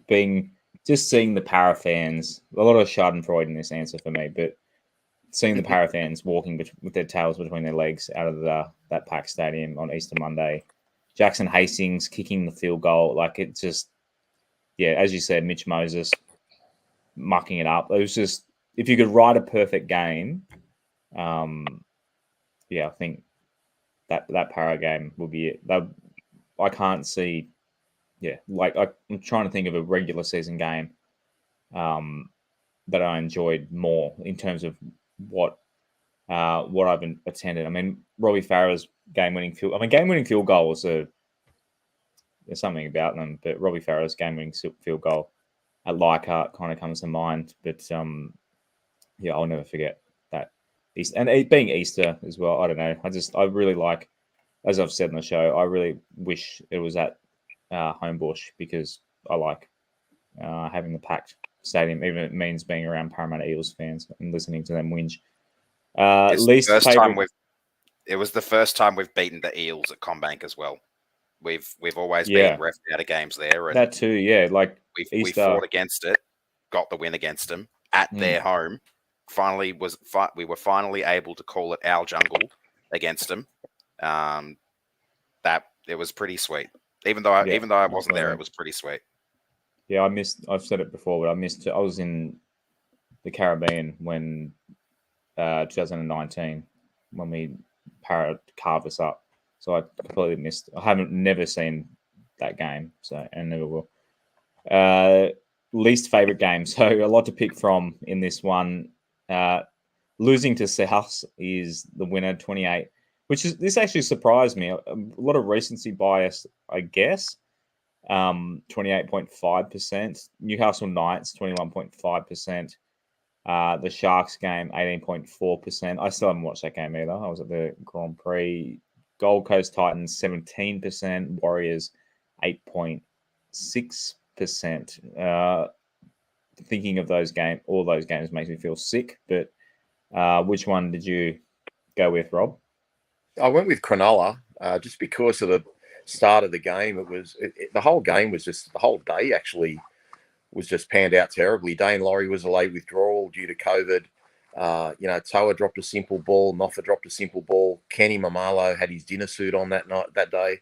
seeing the para fans, a lot of Schadenfreude in this answer for me, but seeing the para fans walking with their tails between their legs out of that packed stadium on Easter Monday, Jackson Hastings kicking the field goal, like it just, as you said, Mitch Moses mucking it up. It was just, if you could write a perfect game, I think that para game would be it. I can't see, I'm trying to think of a regular season game that I enjoyed more in terms of what I've attended. I mean, Robbie Farah's game-winning field goals there's something about them, but Robbie Farah's game-winning field goal at Leichhardt kind of comes to mind. But I'll never forget that. And it being Easter as well, I don't know. I really like, as I've said in the show, I really wish it was at Homebush because I like having the packed stadium, even if it means being around Parramatta Eels fans and listening to them whinge. It was the first time we've beaten the Eels at CommBank as well. We've always been reffed out of games there, and that too. Like we fought against it, got the win against them at their home. We were finally able to call it our jungle against them. That it was pretty sweet. Even though I wasn't there, it was pretty sweet. Yeah, I've said it before, but I was in the Caribbean when 2019 when we carved us up. So I completely missed. Never seen that game, so and never will. Least favorite game. So a lot to pick from in this one. Losing to South is the winner, 28. This actually surprised me. A lot of recency bias, I guess. 28.5%. Newcastle Knights, 21.5%. The Sharks game, 18.4%. I still haven't watched that game either. I was at the Grand Prix. Gold Coast Titans, 17%. Warriors, 8.6%. Thinking of all those games makes me feel sick. But which one did you go with, Rob? I went with Cronulla just because of the start of the game. The whole game was just, the whole day actually was just panned out terribly. Dane Laurie was a late withdrawal due to COVID. Toa dropped a simple ball. Noffa dropped a simple ball. Kenny Mamalo had his dinner suit on that day.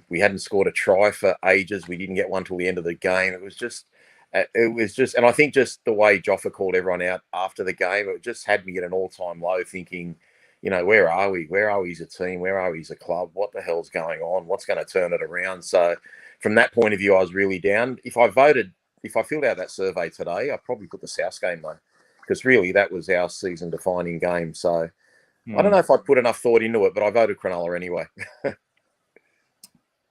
We hadn't scored a try for ages. We didn't get one till the end of the game. It was just, and I think just the way Joffa called everyone out after the game, it just had me at an all-time low thinking, where are we? Where are we as a team? Where are we as a club? What the hell's going on? What's going to turn it around? So from that point of view, I was really down. If I filled out that survey today, I'd probably put the South game though, because really that was our season-defining game. So I don't know if I'd put enough thought into it, but I voted Cronulla anyway.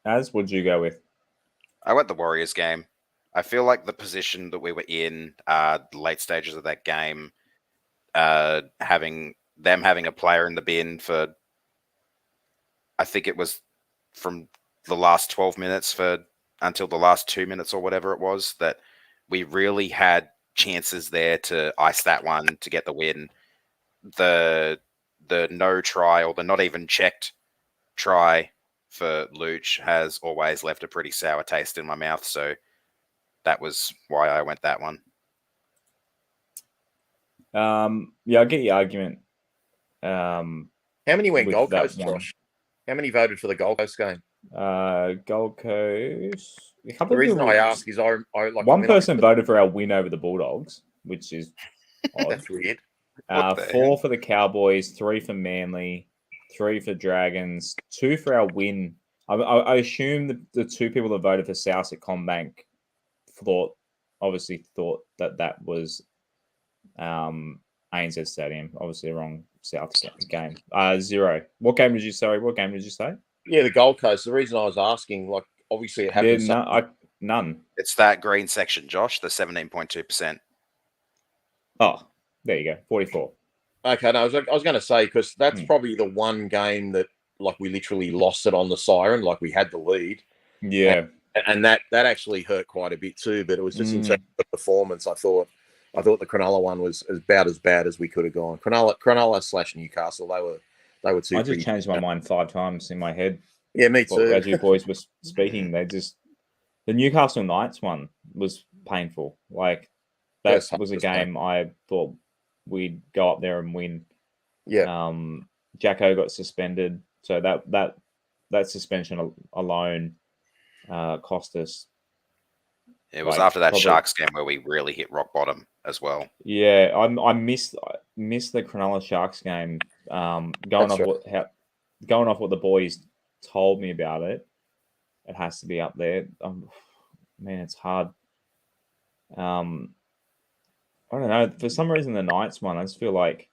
As would you go with? I went the Warriors game. I feel like the position that we were in, the late stages of that game, having a player in the bin for, I think it was from the last 12 minutes until the last 2 minutes or whatever it was, that we really had chances there to ice that one to get the win. The no try or the not even checked try for Luch has always left a pretty sour taste in my mouth, so that was why I went that one. I get your argument. How many went Gold Coast, Josh? How many voted for the Gold Coast game? Gold Coast. The reason I ask is one person voted for our win over the Bulldogs, which is odd. That's weird. 4 for the Cowboys, 3 for Manly, 3 for Dragons, 2 for our win. I assume the 2 people that voted for South at CommBank thought that was ANZ Stadium. Obviously, the wrong South game. 0. What game did you say? Yeah, the Gold Coast. The reason I was asking, obviously it happened. None. It's that green section, Josh, the 17.2%. Oh, there you go. 44. Okay, no, I was going to say, because that's Hmm. probably the one game that, like, we literally lost it on the siren, like we had the lead. Yeah. And that actually hurt quite a bit too. But it was just in terms Mm. of performance. I thought the Cronulla one was about as bad as we could have gone. Cronulla / Newcastle. They were two I just pretty. changed my mind 5 times in my head. Yeah, me Well, too. as you boys were speaking, the Newcastle Knights one was painful. Like that First half was a was bad. game I thought we'd go up there and win. Yeah, Jacko got suspended, so that suspension alone cost us. It was Like after that probably, Sharks game where we really hit rock bottom as well. yeah. I missed the Cronulla Sharks game. Going that's off right. going off what the boys told me about it, it has to be up there. Man, it's hard. Um, I don't know. For some reason, the Knights one, I just feel like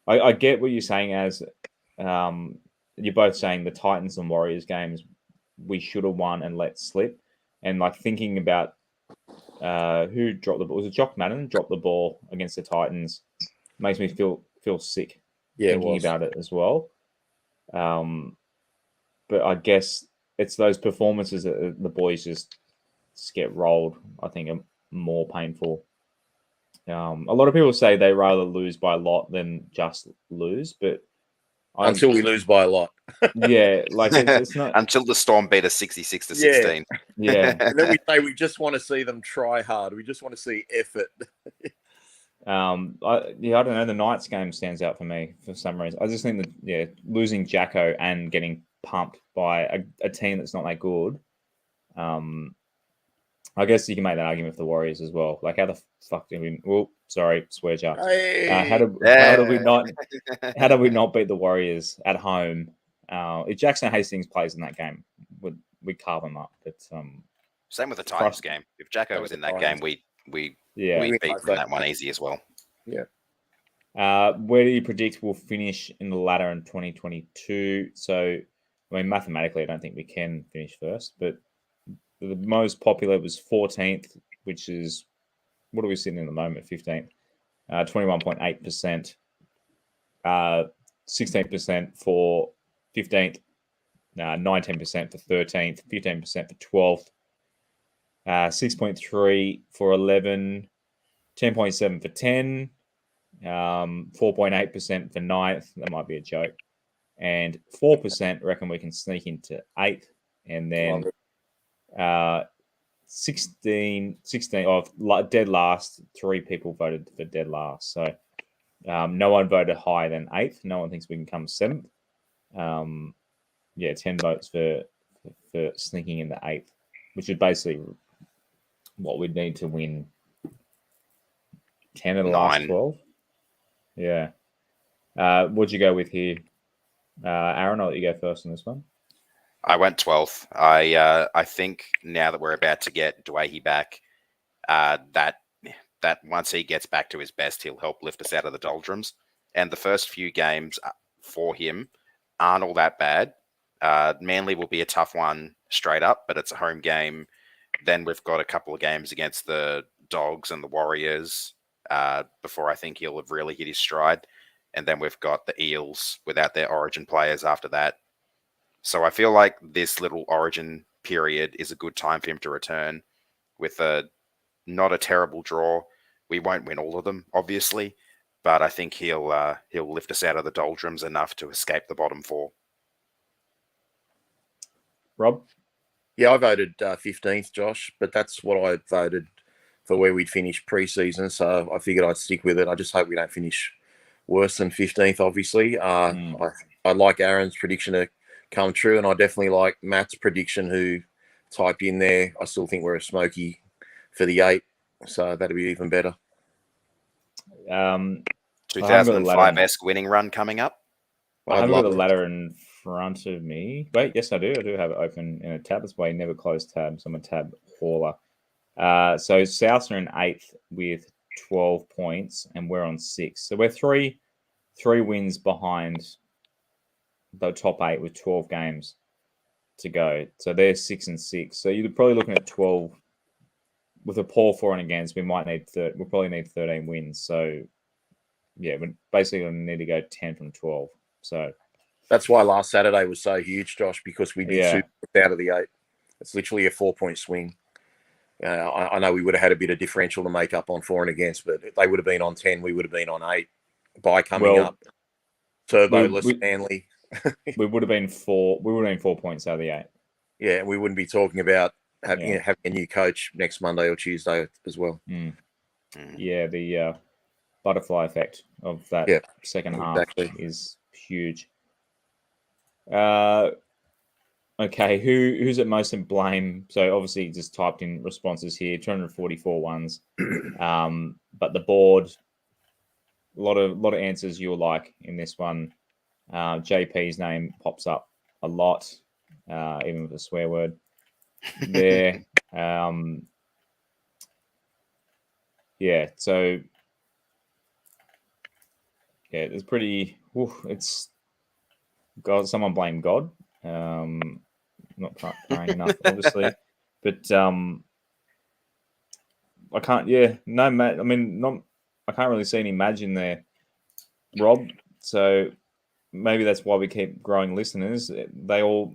I get what you're saying. As um, you're both saying, the Titans and Warriors games we should have won and let slip. And like thinking about who dropped the ball, was it Jock Madden dropped the ball against the Titans? Makes me feel sick Yeah, it thinking was. about it as well. But I guess it's those performances that the boys just get rolled. I think are more painful. A lot of people say they rather lose by a lot than just lose, but I Until we lose by a lot. yeah, like it's not Until the Storm beat us 66 to Yeah. 16. yeah. And then we say we just want to see them try hard. We just want to see effort. I don't know. The Knights game stands out for me for some reason. I just think that losing Jacko and getting pumped by a team that's not that good. I guess you can make that argument for the Warriors as well. Like how the fuck did we? Oh, sorry, swear jar. How did we not? How did we not beat the Warriors at home? If Jackson Hastings plays in that game, we carve them up. But Same with the Titans game. If Jacko was in that game, we We beat win them that one easy as well. Yeah. Where do you predict we'll finish in the ladder in 2022? So, I mean, mathematically, I don't think we can finish first, but the most popular was 14th, which is what are we sitting in the moment? 15th, 21.8%, 16% for 15th, 19% for 13th, 15% for 12th, 6.3 for 11, 10.7 for 10. 4.8% for 9th. That might be a joke. And 4% reckon we can sneak into 8th. And then 16 of dead last. 3 people voted for dead last. So no one voted higher than 8th. No one thinks we can come 7th. 10 votes for sneaking into 8th, which is basically what we'd need to win 10 of the last 12. Yeah. What'd you go with here? Aaron, I'll let you go first on this one. I went 12th. I think now that we're about to get Dwayne back, that once he gets back to his best, he'll help lift us out of the doldrums. And the first few games for him aren't all that bad. Manly will be a tough one straight up, but it's a home game. Then we've got a couple of games against the Dogs and the Warriors before I think he'll have really hit his stride. And then we've got the Eels without their Origin players after that. So I feel like this little Origin period is a good time for him to return with not a terrible draw. We won't win all of them, obviously, but I think he'll lift us out of the doldrums enough to escape the bottom 4. Rob? Yeah, I voted 15th, Josh, but that's what I voted for where we'd finish pre-season. So I figured I'd stick with it. I just hope we don't finish worse than 15th, obviously. I like Aaron's prediction to come true, and I definitely like Matt's prediction who typed in there. I still think we're a smoky for the 8, so that'll be even better. 2005-esque winning run coming up. I haven't got the ladder in front of me. Wait, yes, I do. I do have it open in a tab. That's why you never close tabs. I'm a tab hauler. So Souths are in 8th with 12 points, and we're on 6. So we're three wins behind the top 8 with 12 games to go. So they're 6 and 6. So you're probably looking at 12 with a poor for and against. We'll probably need 13 wins. So yeah, we're basically going to need to go 10 from 12. So that's why last Saturday was so huge, Josh, because we'd be Yeah. 2 out of the 8. It's literally a 4-point swing. I know we would have had a bit of differential to make up on for and against, but they would have been on 10. We would have been on 8 by coming up. Turboless Manly. we would have been 4. We would have been 4 points out of the 8. Yeah, and we wouldn't be talking about having a new coach next Monday or Tuesday as well. Yeah, the butterfly effect of that second half is huge. Okay, who's at most to blame? So obviously just typed in responses here, 244 ones. But the board, a lot of answers you'll like in this one. JP's name pops up a lot, even with a swear word there. So it's pretty. It's God. Someone blame God. Not praying enough, obviously, but I can't. Yeah, no, Matt. I mean, not. I can't really see any Madge in there, Rob. So maybe that's why we keep growing listeners. They all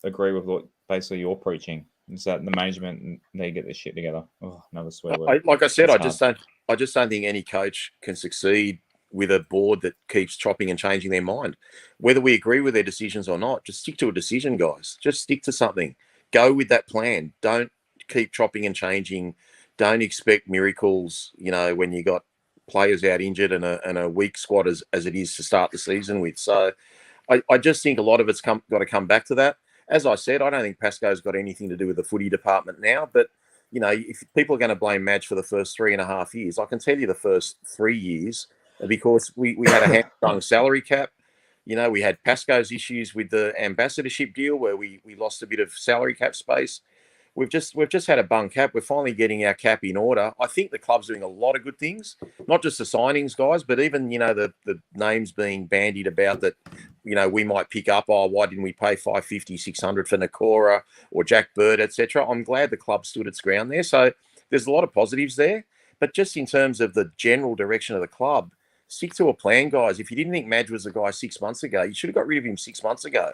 agree with what basically you're preaching. Is that the management need to get this shit together? Oh, another swear word. Like I said, I just don't think any coach can succeed with a board that keeps chopping and changing their mind. Whether we agree with their decisions or not, just stick to a decision, guys. Just stick to something. Go with that plan. Don't keep chopping and changing. Don't expect miracles, when you got players out injured and a weak squad as it is to start the season with. So I just think a lot of it's got to come back to that. As I said, I don't think Pasco's got anything to do with the footy department now, but if people are going to blame Madge for the first 3.5 years, I can tell you the first 3 years, because we had a hamstrung salary cap. We had Pasco's issues with the ambassadorship deal where we lost a bit of salary cap space. We've just had a bung cap. We're finally getting our cap in order. I think the club's doing a lot of good things, not just the signings, guys, but even, the names being bandied about that, we might pick up, why didn't we pay 550, 600 for Nakora or Jack Bird, etc. I'm glad the club stood its ground there. So there's a lot of positives there. But just in terms of the general direction of the club, stick to a plan, guys. If you didn't think Madge was the guy 6 months ago, you should have got rid of him 6 months ago.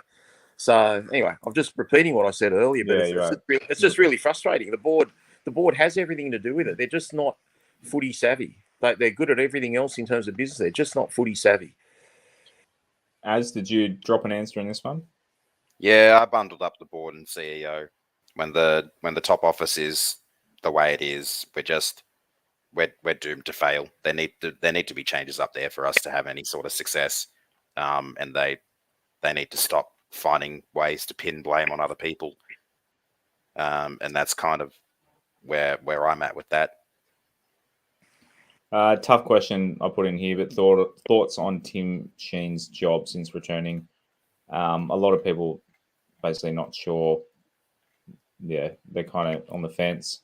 So anyway, I'm just repeating what I said earlier, but it's just really frustrating. The board has everything to do with it. They're just not footy savvy. They're good at everything else in terms of business. They're just not footy savvy. Did you drop an answer in this one? Yeah, I bundled up the board and CEO. When the top office is the way it is, we're doomed to fail. There need to be changes up there for us to have any sort of success, and they need to stop finding ways to pin blame on other people, and that's kind of where I'm at with that. Tough question I put in here, but thoughts on Tim Sheens' job since returning. A lot of people basically not sure. Yeah, they're kind of on the fence.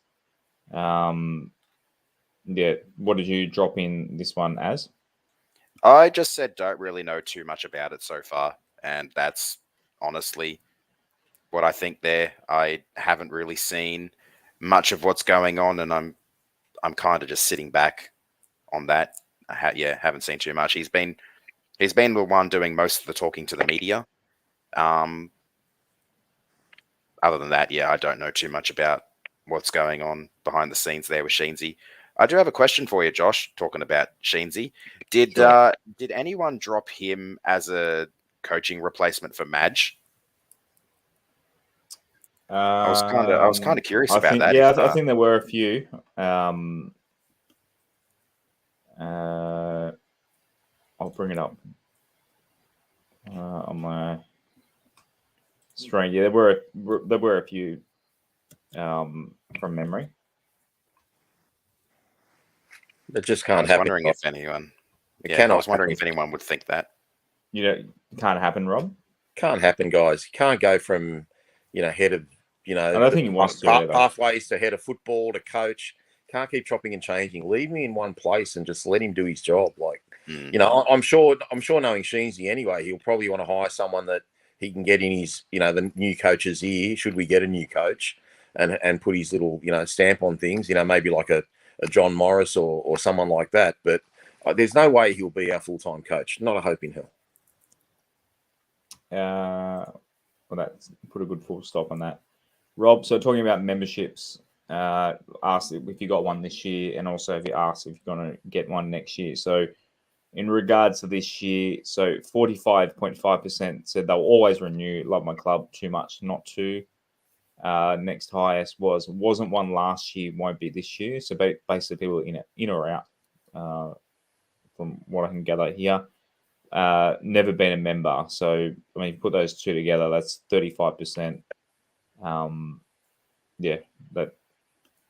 What did you drop in this one as? I just said don't really know too much about it so far, and that's honestly what I think there. I haven't really seen much of what's going on, and I'm kind of just sitting back on that. Haven't seen too much. He's been the one doing most of the talking to the media. Other than that, I don't know too much about what's going on behind the scenes there with Sheensy. I do have a question for you, Josh, talking about Sheensy. Did anyone drop him as a coaching replacement for Madge? I was kind of curious about that. Yeah, I think there were a few. I'll bring it up on my screen. Yeah, there were a few from memory. It just can't happen. I was wondering if anyone would think that. Can't happen, Rob. Can't happen, guys. You can't go from head of I don't think he wants to pathways to head of football to coach. Can't keep chopping and changing. Leave me in one place and just let him do his job. I'm sure knowing Sheensy anyway, he'll probably want to hire someone that he can get in his the new coach's ear. Should we get a new coach and put his little stamp on things? Maybe like a John Morris or someone like that. But There's no way he'll be our full-time coach. Not a hope in hell. Well, that's put a good full stop on that. Rob, so talking about memberships, asked if you got one this year, and also if you asked if you're going to get one next year. So in regards to this year, so 45.5% said they'll always renew. Love my club too much not to. Next highest wasn't one last year, won't be this year. So basically people in or out, from what I can gather here. Never been a member. So, I mean, if you put those two together, that's 35%. That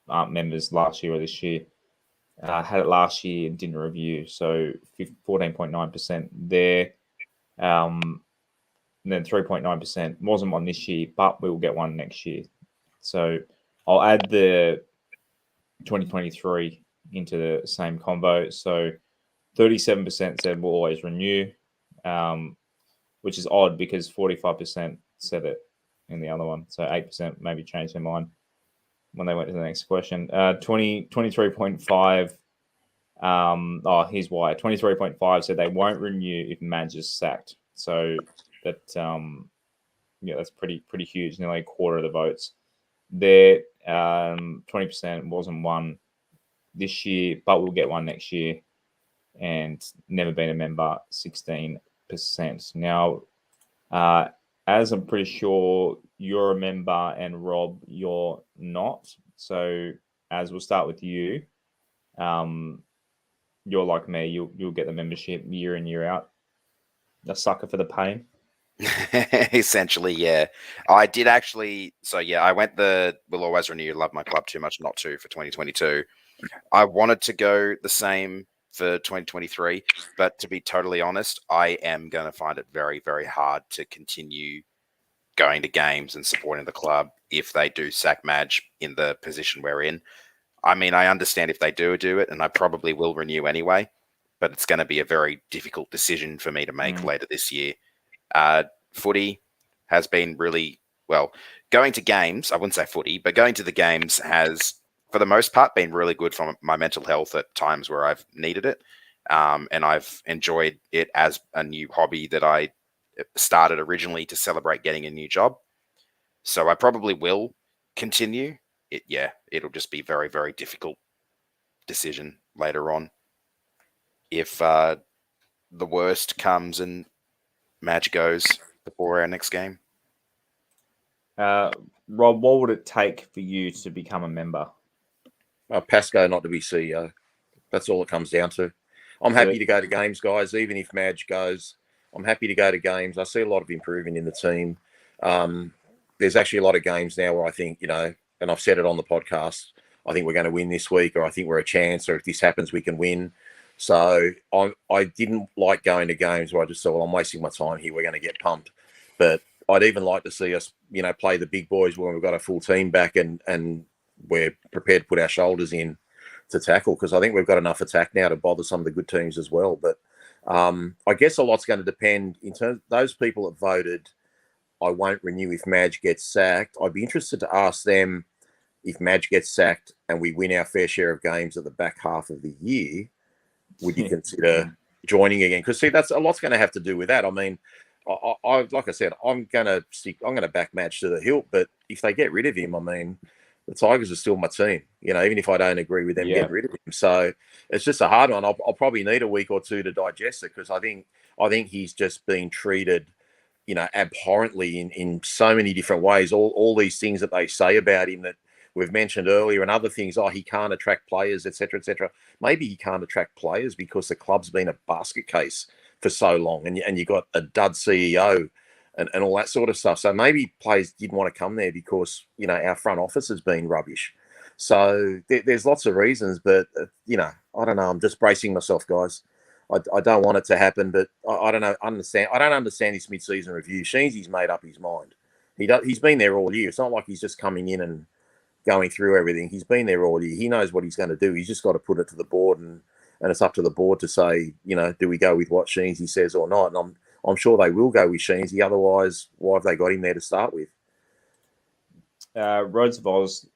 aren't members last year or this year. Had it last year and didn't review. So 14.9% there. And then 3.9% wasn't one this year, but we will get one next year. So I'll add the 2023 into the same combo. So 37% said we'll always renew, which is odd because 45% said it in the other one. So 8% maybe changed their mind when they went to the next question. 23.5. Here's why. 23.5 said they won't renew if manager's sacked. So that that's pretty huge. Nearly a quarter of the votes. There, 20% wasn't one this year, but we'll get one next year. And never been a member, 16%. Now, as I'm pretty sure you're a member and Rob, you're not. So as we'll start with you, you're like me, you'll get the membership year in, year out. A sucker for the pain. Essentially, yeah. I did actually. So yeah, I went the will always renew, love my club too much not to for 2022. I wanted to go the same for 2023, but to be totally honest, I am going to find it very, very hard to continue going to games and supporting the club if they do sack Madge in the position we're in. I mean, I understand if they do it, and I probably will renew anyway, but it's going to be a very difficult decision for me to make later this year. Footy has been really, well, going to games, I wouldn't say footy, but going to the games has, for the most part, been really good for my mental health at times where I've needed it. And I've enjoyed it as a new hobby that I started originally to celebrate getting a new job. So I probably will continue. It'll just be very, very difficult decision later on. If the worst comes and Madge goes before our next game. Rob, what would it take for you to become a member? Pasco not to be CEO. That's all it comes down to. I'm happy to go to games, guys. Even if Madge goes, I'm happy to go to games. I see a lot of improvement in the team. There's actually a lot of games now where I think, and I've said it on the podcast, I think we're going to win this week, or I think we're a chance, or if this happens, we can win. So I didn't like going to games where I just thought, well, I'm wasting my time here. We're going to get pumped. But I'd even like to see us, play the big boys when we've got a full team back and we're prepared to put our shoulders in to tackle, because I think we've got enough attack now to bother some of the good teams as well. But I guess a lot's going to depend in terms of those people that voted, I won't renew if Madge gets sacked. I'd be interested to ask them if Madge gets sacked and we win our fair share of games at the back half of the year, would you consider joining again? Because see, that's a lot's going to have to do with that. I mean, I like I said, I'm going to back Madge to the hilt. But if they get rid of him, I mean, the Tigers are still my team. Even if I don't agree with them getting rid of him. So it's just a hard one. I'll probably need a week or two to digest it, because I think he's just been treated, abhorrently in so many different ways. All these things that they say about him that we've mentioned earlier, and other things, he can't attract players, etc., etc. Maybe he can't attract players because the club's been a basket case for so long, and you got a dud CEO and all that sort of stuff. So maybe players didn't want to come there because, our front office has been rubbish. So there's lots of reasons, but, I don't know. I'm just bracing myself, guys. I don't want it to happen, but I don't know. I don't understand this mid-season review. Sheensy's made up his mind. He's been there all year. It's not like he's just coming in and going through everything. He's been there all year. He knows what he's going to do. He's just got to put it to the board, and it's up to the board to say, do we go with what Sheensy says or not? And I'm sure they will go with Sheensy. Otherwise, why have they got him there to start with? Rhodes of Oz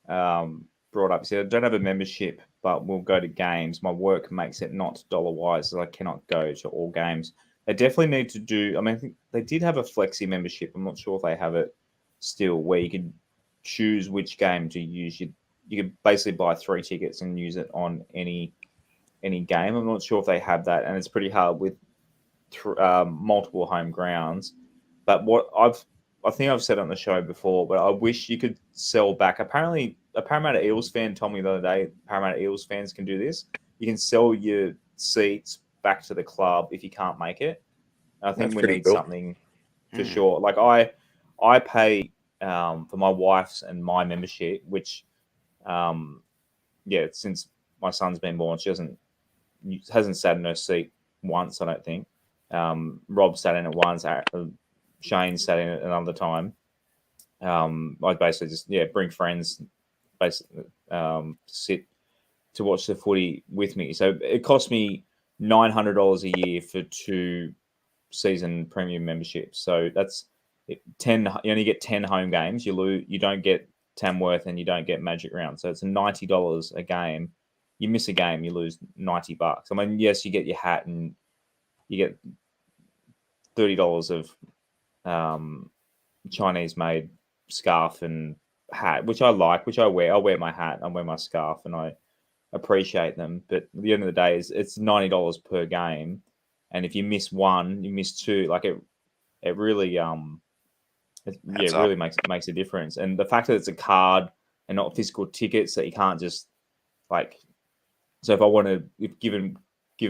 brought up, he said, I don't have a membership, but will go to games. My work makes it not dollar-wise, so I cannot go to all games. They definitely need to do. I mean, I think they did have a flexi membership. I'm not sure if they have it still, where you could choose which game to use. You could basically buy 3 tickets and use it on any game. I'm not sure if they have that, and it's pretty hard with multiple home grounds. But I think I've said on the show before, but I wish you could sell back. Apparently, a Parramatta Eels fan told me the other day, Parramatta Eels fans can do this. You can sell your seats back to the club if you can't make it. I think we need something for sure. Like I pay for my wife's and my membership, which, since my son's been born, she hasn't sat in her seat once, I don't think. Rob sat in it once. Shane sat in it another time. I basically just bring friends, basically sit to watch the footy with me. So it cost me $900 a year for 2 season premium memberships. So that's 10. You only get 10 home games. You don't get Tamworth and you don't get Magic Round. So it's $90 a game. You miss a game, you lose $90. I mean, yes, you get your hat and you get $30 of Chinese made scarf and hat, which I like, which I wear. I wear my hat, I wear my scarf, and I appreciate them. But at the end of the day, it's $90 per game, and if you miss one, you miss two. Like it really really makes a difference. And the fact that it's a card and not physical tickets, that you can't just like. So if I want to give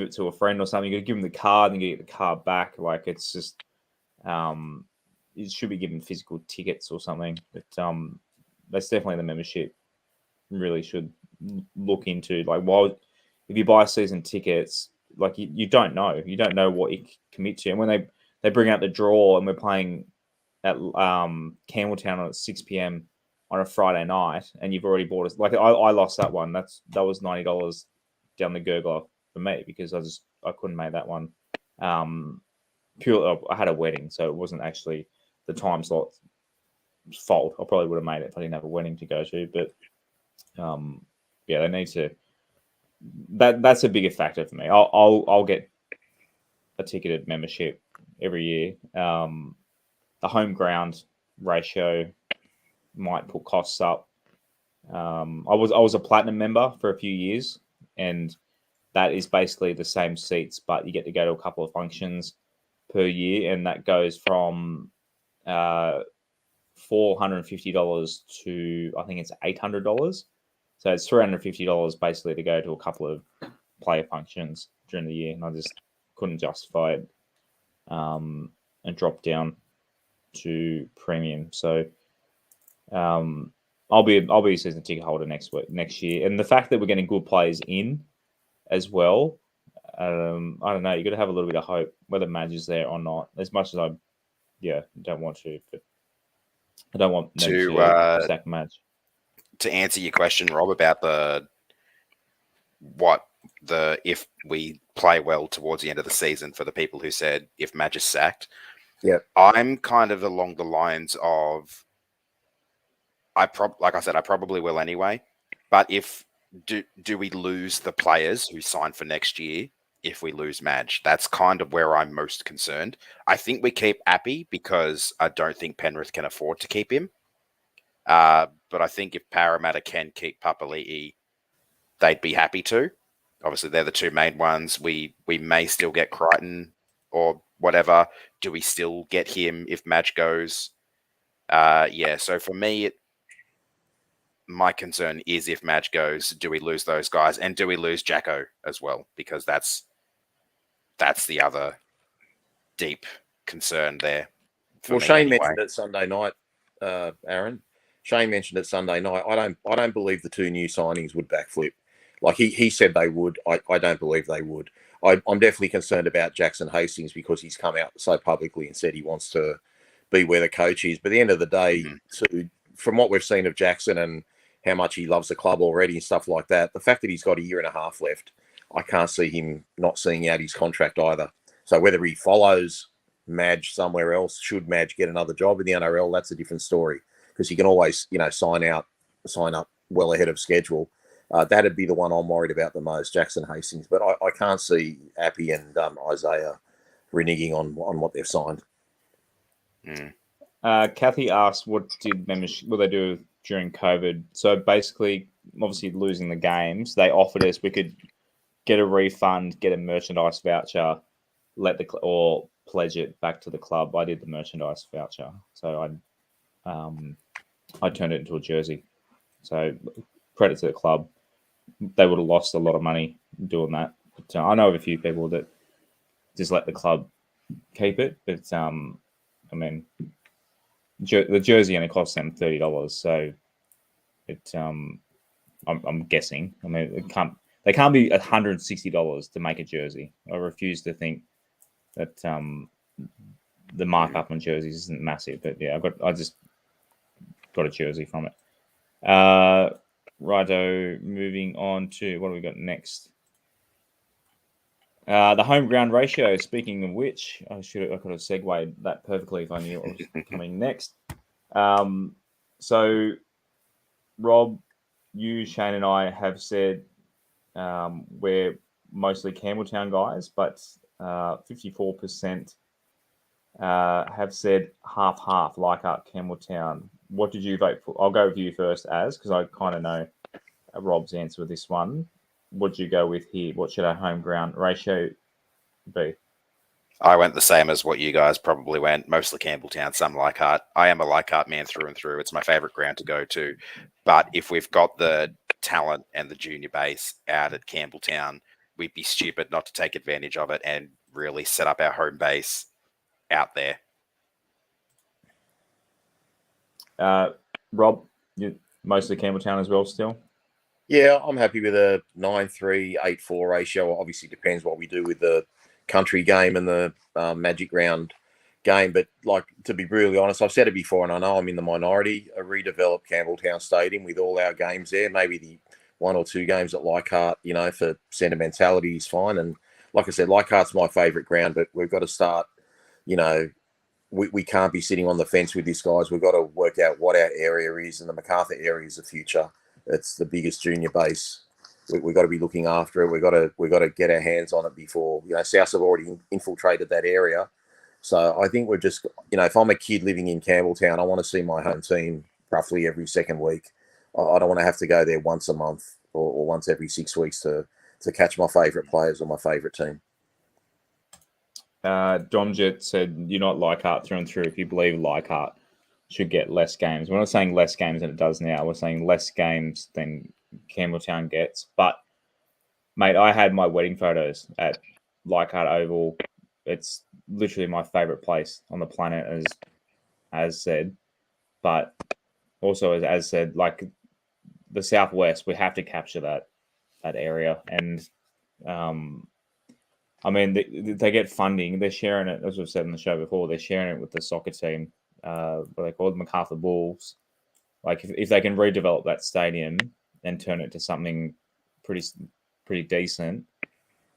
it to a friend or something, you got to give them the card and you get the card back. Like it's just. It should be given physical tickets or something, but that's definitely the membership really should look into. Like, if you buy season tickets, like you don't know what you commit to, and when they bring out the draw and we're playing at Campbelltown at 6 p.m. on a Friday night, and you've already bought us. Like I lost that one. That was $90 down the gurgler for me because I couldn't make that one. Purely, I had a wedding, so it wasn't actually the time slot fault. I probably would have made it if I didn't have a wedding to go to. But they need to. That's a bigger factor for me. I'll get a ticketed membership every year. The home ground ratio might put costs up. I was a platinum member for a few years, and that is basically the same seats, but you get to go to a couple of functions per year, and that goes from $450 to I think it's $800. So it's $350 basically to go to a couple of player functions during the year, and I just couldn't justify it and dropped down to premium. So I'll be a season ticket holder next year, and the fact that we're getting good players in as well. I don't know. You got to have a little bit of hope whether Madge is there or not. As much as I don't want to, but I don't want them to sack Madge. To answer your question, Rob, about if we play well towards the end of the season, for the people who said if Madge is sacked, I'm kind of along the lines of like I said, I probably will anyway. But if do we lose the players who sign for next year if we lose Madge? That's kind of where I'm most concerned. I think we keep Appy because I don't think Penrith can afford to keep him. But I think if Parramatta can keep Papali'i, they'd be happy to. Obviously, they're the two main ones. We may still get Crichton or whatever. Do we still get him if Madge goes? So for me, my concern is if Madge goes, do we lose those guys? And do we lose Jacko as well? Because that's the other deep concern there. Well, Shane mentioned it Sunday night, Aaron. Shane mentioned it Sunday night. I don't believe the 2 new signings would backflip. Like he said they would. I don't believe they would. I'm definitely concerned about Jackson Hastings because he's come out so publicly and said he wants to be where the coach is. But at the end of the day, from what we've seen of Jackson and how much he loves the club already and stuff like that, the fact that he's got a year and a half left, I can't see him not seeing out his contract either. So whether he follows Madge somewhere else, should Madge get another job in the NRL, that's a different story because he can always, sign up well ahead of schedule. That'd be the one I'm worried about the most, Jackson Hastings. But I can't see Appy and Isaiah reneging on what they've signed. Kathy asked, what they do during COVID? So basically, obviously losing the games, they offered us we could get a refund, get a merchandise voucher, or pledge it back to the club. I did the merchandise voucher, so I turned it into a jersey. So credit to the club. They would have lost a lot of money doing that. But I know of a few people that just let the club keep it. But I mean, the jersey only cost them $30, so it. I'm guessing. I mean, they can't be $160 to make a jersey. I refuse to think that the markup on jerseys isn't massive. But yeah, I just got a jersey from it. Righto, moving on to what do we got next? The home ground ratio. Speaking of which, I could have segued that perfectly if I knew what was coming next. So, Rob, you, Shane, and I have said we're mostly Campbelltown guys, but 54% have said half, Leichhardt, Campbelltown. What did you vote for? I'll go with you first, because I kind of know Rob's answer with this one. What did you go with here? What should our home ground ratio be? I went the same as what you guys probably went, mostly Campbelltown, some Leichhardt. I am a Leichhardt man through and through. It's my favourite ground to go to. But if we've got the talent and the junior base out at Campbelltown, we'd be stupid not to take advantage of it and really set up our home base out there. Rob, you mostly Campbelltown as well still? Yeah, I'm happy with a 9-3-8-4 ratio. Obviously depends what we do with the country game and the Magic Round game. But like, to be brutally honest, I've said it before, and I know I'm in the minority, a redeveloped Campbelltown Stadium with all our games there, maybe the 1 or 2 games at Leichhardt, for sentimentality is fine. And like I said, Leichhardt's my favourite ground, but we've got to start, we can't be sitting on the fence with this, guys. We've got to work out what our area is, and the MacArthur area is the future. It's the biggest junior base. We've got to be looking after it. We've got to get our hands on it before, South have already infiltrated that area. So I think we're just, if I'm a kid living in Campbelltown, I want to see my home team roughly every second week. I don't want to have to go there once a month or once every 6 weeks to catch my favourite players or my favourite team. Domjet said, you're not Leichhardt through and through if you believe Leichhardt should get less games. We're not saying less games than it does now. We're saying less games than Campbelltown gets. But, mate, I had my wedding photos at Leichhardt Oval. It's literally my favourite place on the planet, as said. But also, as said, like the Southwest, we have to capture that area. And, I mean, they get funding. They're sharing it, as we've said in the show before, they're sharing it with the soccer team, what they call the MacArthur Bulls. Like, if they can redevelop that stadium and turn it to something pretty decent,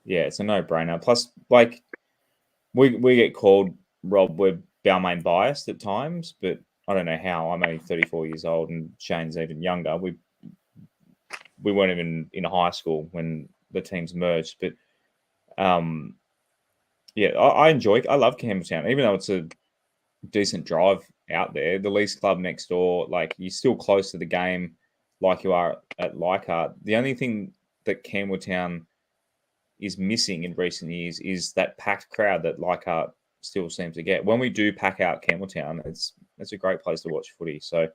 yeah, it's a no-brainer. Plus, like, we get called, Rob, we're Balmain biased at times, but I don't know how. I'm only 34 years old and Shane's even younger. We weren't even in high school when the teams merged, but yeah, I love Campbelltown, even though it's a decent drive out there. The Leafs club next door, like, you're still close to the game like you are at Leichhardt. The only thing that Campbelltown is missing in recent years is that packed crowd that Leichhardt still seems to get. When we do pack out Campbelltown, it's a great place to watch footy. So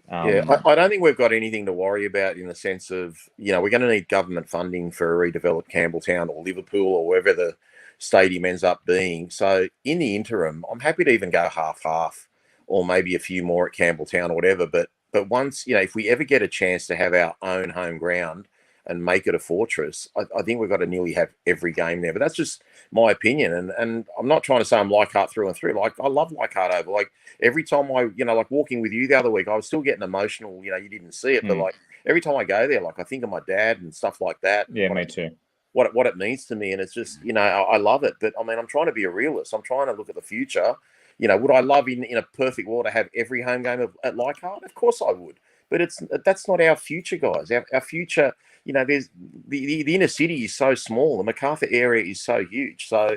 yeah, I don't think we've got anything to worry about in the sense of, we're going to need government funding for a redeveloped Campbelltown or Liverpool or wherever the stadium ends up being. So in the interim, I'm happy to even go half or maybe a few more at Campbelltown or whatever. But once, if we ever get a chance to have our own home ground and make it a fortress, I think we've got to nearly have every game there. But that's just my opinion. And I'm not trying to say I'm Leichhardt through and through. Like, I love Leichhardt Oval. Like, every time I, like walking with you the other week, I was still getting emotional. You didn't see it, but like every time I go there, like I think of my dad and stuff like that. Yeah, me too. What it means to me. And it's just, I love it. But I mean, I'm trying to be a realist. I'm trying to look at the future. Would I love in a perfect world to have every home game at Leichhardt? Of course I would. but that's not our future, guys. Our future, there's the inner city is so small. The Macarthur area is so huge. So,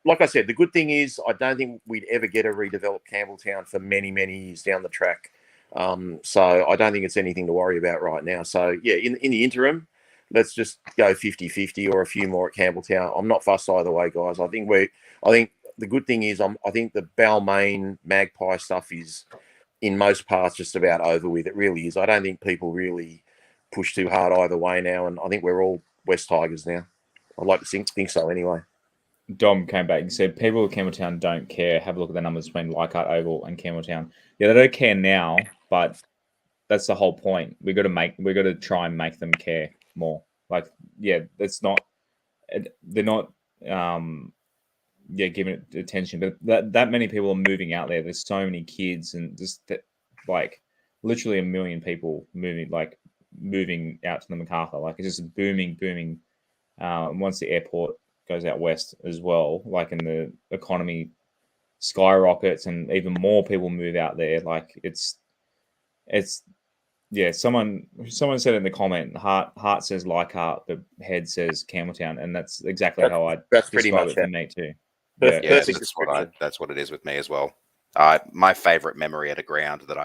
like I said, the good thing is I don't think we'd ever get a redeveloped Campbelltown for many, many years down the track. So I don't think it's anything to worry about right now. So, yeah, in the interim, let's just go 50-50 or a few more at Campbelltown. I'm not fussed either way, guys. I think the good thing is I think the Balmain Magpie stuff is in most parts just about over with. It really is. I don't think people really push too hard either way now, and I think we're all West Tigers now. I'd like to think so anyway. Dom came back and said, people at Campbelltown don't care. Have a look at the numbers between Leichhardt Oval and Campbelltown. Yeah, they don't care now, but that's the whole point. We've got to try and make them care more. Like, yeah, they're not giving it attention, but that many people are moving out there. There's so many kids and just like literally 1 million people moving out to the Macarthur. Like, it's just booming. Once the airport goes out west as well, like, in the economy skyrockets and even more people move out there. Like, it's someone said in the comment, heart says Leichhardt, but head says Campbelltown, and that's exactly how I describe it for me too. That's what it is with me as well. My favorite memory at a ground that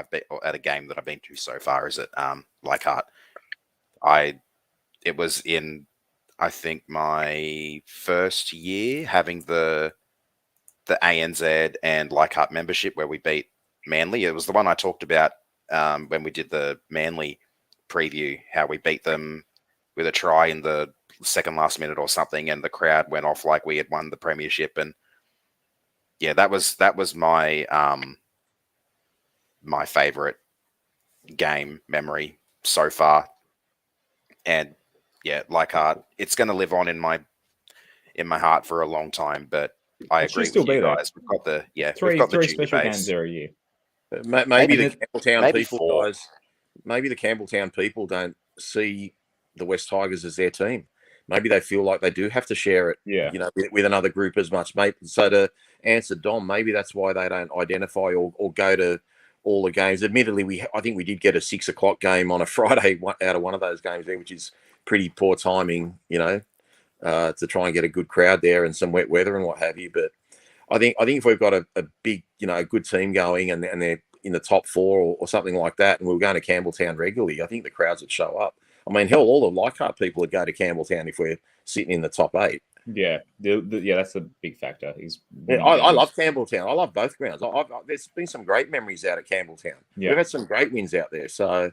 at a game that I've been to so far is at Leichhardt. It was in, I think, my first year having the ANZ and Leichhardt membership where we beat Manly. It was the one I talked about when we did the Manly preview, how we beat them with a try in the second last minute or something, and the crowd went off like we had won the premiership. And yeah, that was my my favorite game memory so far. And yeah, Leichhardt, it's going to live on in my heart for a long time. But I agree with you guys. We've got the three special games there a year. Maybe the Campbelltown people, guys. Maybe the Campbelltown people don't see the West Tigers as their team. Maybe they feel like they do have to share it, with another group as much. So to answer Dom, maybe that's why they don't identify or go to all the games. Admittedly, I think we did get a 6 o'clock game on a Friday out of one of those games there, which is pretty poor timing, to try and get a good crowd there and some wet weather and what have you. But I think if we've got a big, good team going and they're in the top 4 or something like that, and we were going to Campbelltown regularly, I think the crowds would show up. I mean, hell, all the Leichhardt people would go to Campbelltown if we're sitting in the top 8. Yeah, that's a big factor. I love Campbelltown. I love both grounds. There's been some great memories out at Campbelltown. Yeah. We've had some great wins out there. So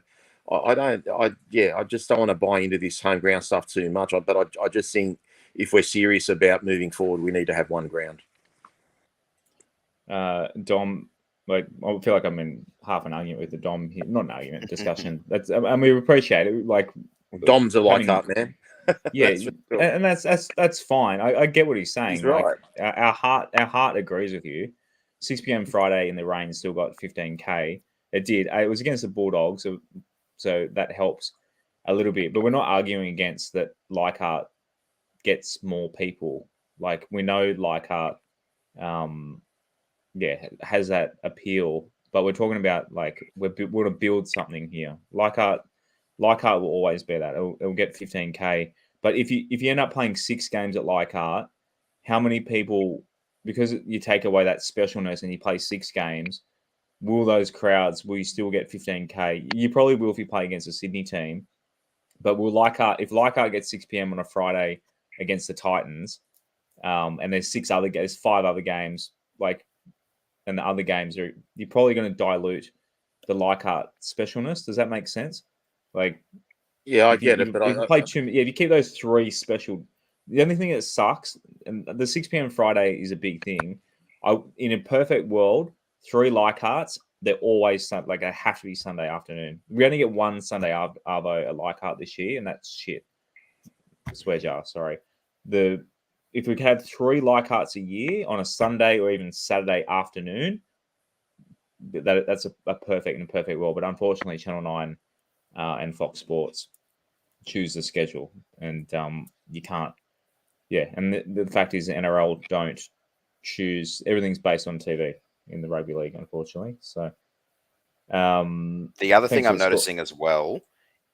I just don't want to buy into this home ground stuff too much. But I just think if we're serious about moving forward, we need to have one ground. Dom, I feel like I'm in half an argument with the Dom here. Not an argument, discussion. And we appreciate it. Like, Dom's a Leichhardt man. Yeah, and that's fine. I get what he's saying. He's right. Like, our heart agrees with you. 6 p.m. Friday in the rain still got 15K. It did. It was against the Bulldogs, so that helps a little bit. But we're not arguing against that. Leichhardt gets more people. Like, we know Leichhardt, has that appeal. But we're talking about, like, we're going to build something here. Leichhardt will always be that. It'll get 15K. But if you end up playing 6 games at Leichhardt, how many people, because you take away that specialness and you play 6 games, will you still get 15K? You probably will if you play against a Sydney team. But if Leichhardt gets 6 p.m. on a Friday against the Titans, and there's 5 other games, and the other games you're probably going to dilute the Leichhardt specialness. Does that make sense? Like, yeah, I get it, but if you keep those 3 special, the only thing that sucks, and the 6 p.m. Friday is a big thing. In a perfect world, 3 Leichhardts, they're always they have to be Sunday afternoon. We only get 1 Sunday arvo at Leichhardt this year, and that's shit. Swear jar, sorry. If we had 3 Leichhardts a year on a Sunday or even Saturday afternoon, that's a perfect world. But unfortunately, Channel 9 and Fox Sports choose the schedule, and you can't. Yeah, and the fact is, the NRL don't choose. Everything's based on TV in the rugby league, unfortunately. So The other thing I'm noticing as well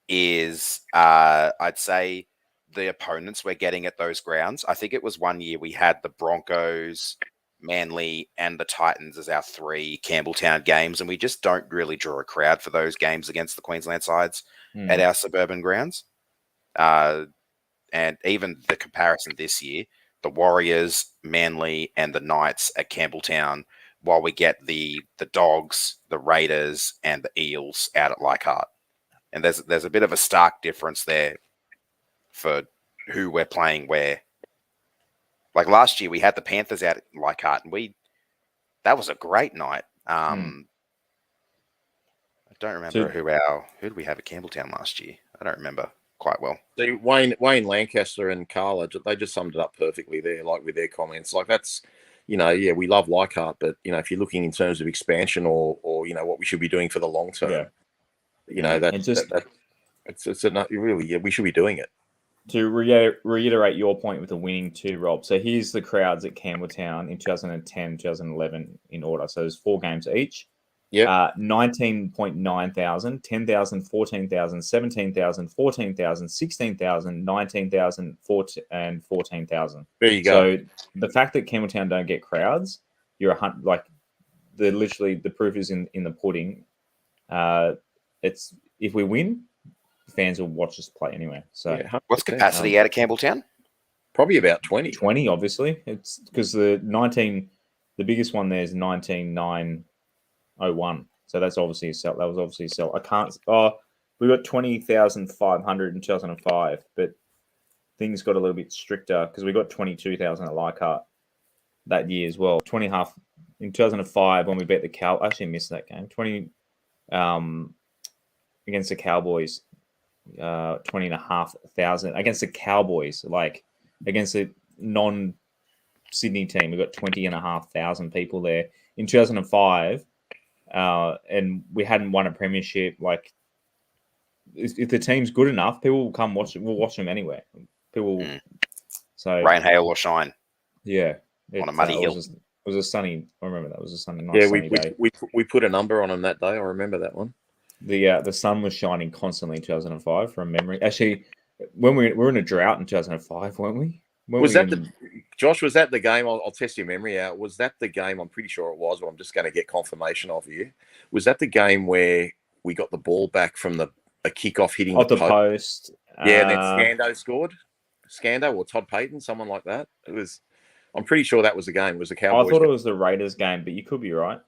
is I'd say the opponents we're getting at those grounds. I think it was one year we had the Broncos, Manly, and the Titans as our 3 Campbelltown games, and we just don't really draw a crowd for those games against the Queensland sides at our suburban grounds. And even the comparison this year, the Warriors, Manly, and the Knights at Campbelltown, while we get the Dogs, the Raiders, and the Eels out at Leichhardt. And there's a bit of a stark difference there for who we're playing where. Like last year, we had the Panthers out at Leichhardt, and that was a great night. I don't remember who did we have at Campbelltown last year? I don't remember quite well. See, Wayne Lancaster and Carla, they just summed it up perfectly there, like with their comments. Like that's, we love Leichhardt, but if you're looking in terms of expansion or what we should be doing for the long term, we should be doing it. To reiterate your point with the winning too, Rob. So here's the crowds at Campbelltown in 2010, 2011 in order. So there's 4 games each. Yeah. 19.9 thousand, 10,000, 14,000, 17,000, 14,000, 16,000, 19,000, and 14,000. There you go. So the fact that Campbelltown don't get crowds, the proof is in the pudding. It's if we win, fans will watch us play anyway. So what's capacity out of Campbelltown? Probably about 20. 20, obviously. It's because the biggest one there is 19,901. So that's obviously a sell. That was obviously a sell. We got 20,500 in 2005, but things got a little bit stricter because we got 22,000 at Leichhardt that year as well. 20.5 in 2005 when we beat the Cow. I actually missed that game. 20 against the Cowboys. 20,500 against the Cowboys, like against a non-Sydney team. We got 20,500 people there in 2005, and we hadn't won a premiership. Like, if the team's good enough, people will come watch it. We'll watch them anywhere. People, so rain, hail, or shine. Yeah, on a muddy hill. It was a sunny. I remember that was a sunny night. Yeah, we put a number on them that day. I remember that one. The sun was shining constantly in 2005 from memory. Actually, when we were in a drought in 2005, weren't we? Josh, was that the game? I'll test your memory out. Was that the game? I'm pretty sure it was, but I'm just going to get confirmation of you. Was that the game where we got the ball back from a kickoff hitting the post? Yeah, and then Scando scored. Scando or Todd Payton, someone like that. It was. I'm pretty sure that was the game. It was the Cowboys. I thought it was the Raiders game, but you could be right.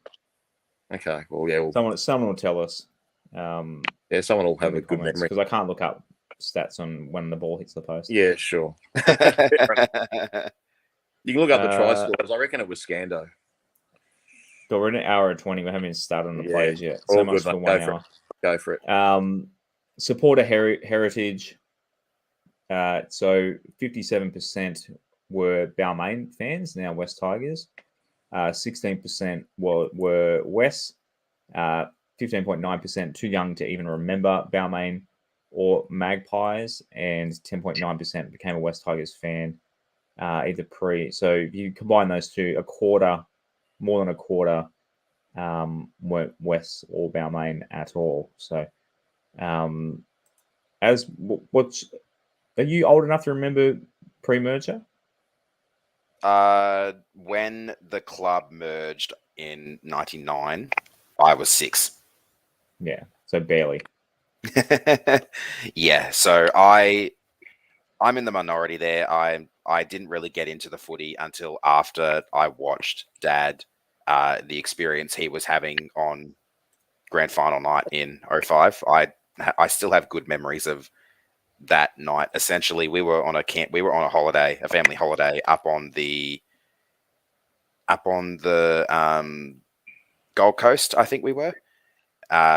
Okay. Well, yeah. Someone will tell us. Someone will have a good memory because I can't look up stats on when the ball hits the post. Yeah, sure. You can look up the try scores. I reckon it was Scando. But we're in an hour and 20. We haven't even started on the players yet. So much for 1 hour. Go for it. Supporter heritage. So 57% were Balmain fans, now West Tigers. 16% were West. 15.9% too young to even remember Balmain or Magpies, and 10.9% became a West Tigers fan either pre. So if you combine those two, more than a quarter weren't West or Balmain at all. So are you old enough to remember pre-merger? When the club merged in 99, I was 6. Yeah, so barely. Yeah, so I'm in the minority there. I didn't really get into the footy until after I watched Dad, the experience he was having on grand final night in 05. I still have good memories of that night. Essentially, we were on a holiday, a family holiday up on the Gold Coast, I think we were.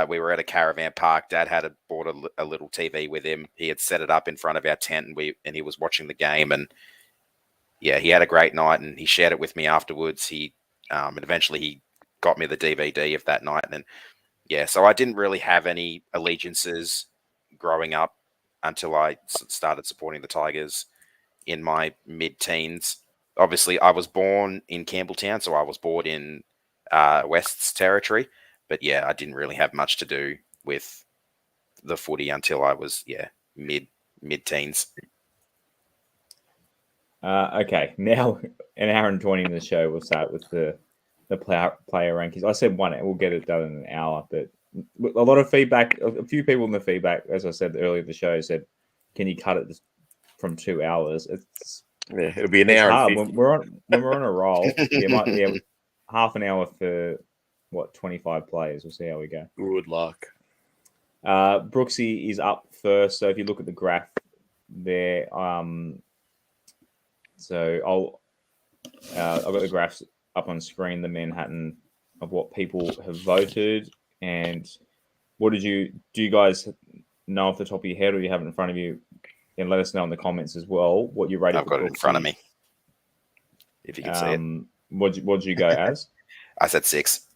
We were at a caravan park. Dad had bought a little TV with him. He had set it up in front of our tent, and he was watching the game. And yeah, he had a great night, and he shared it with me afterwards. And eventually he got me the DVD of that night. And then, so I didn't really have any allegiances growing up until I started supporting the Tigers in my mid-teens. Obviously, I was born in Campbelltown, so I was born in West's territory. But yeah, I didn't really have much to do with the footy until I was mid-teens. Okay, now an hour and 20 in the show. We'll start with the player rankings. I said one. We'll get it done in an hour, but a lot of feedback. A few people in the feedback, as I said earlier in the show, said, "Can you cut it from 2 hours?" It'll be an hour. Hard. When we're on a roll. Half an hour for 25 players. We'll see how we go. Good luck. Brooksy is up first. So if you look at the graph there, so I've got the graphs up on screen, the Manhattan of what people have voted. And do you guys know off the top of your head, or you have it in front of you? And let us know in the comments as well what you rated. I've got it in front of me, if you can see it. What'd you go as? I said 6.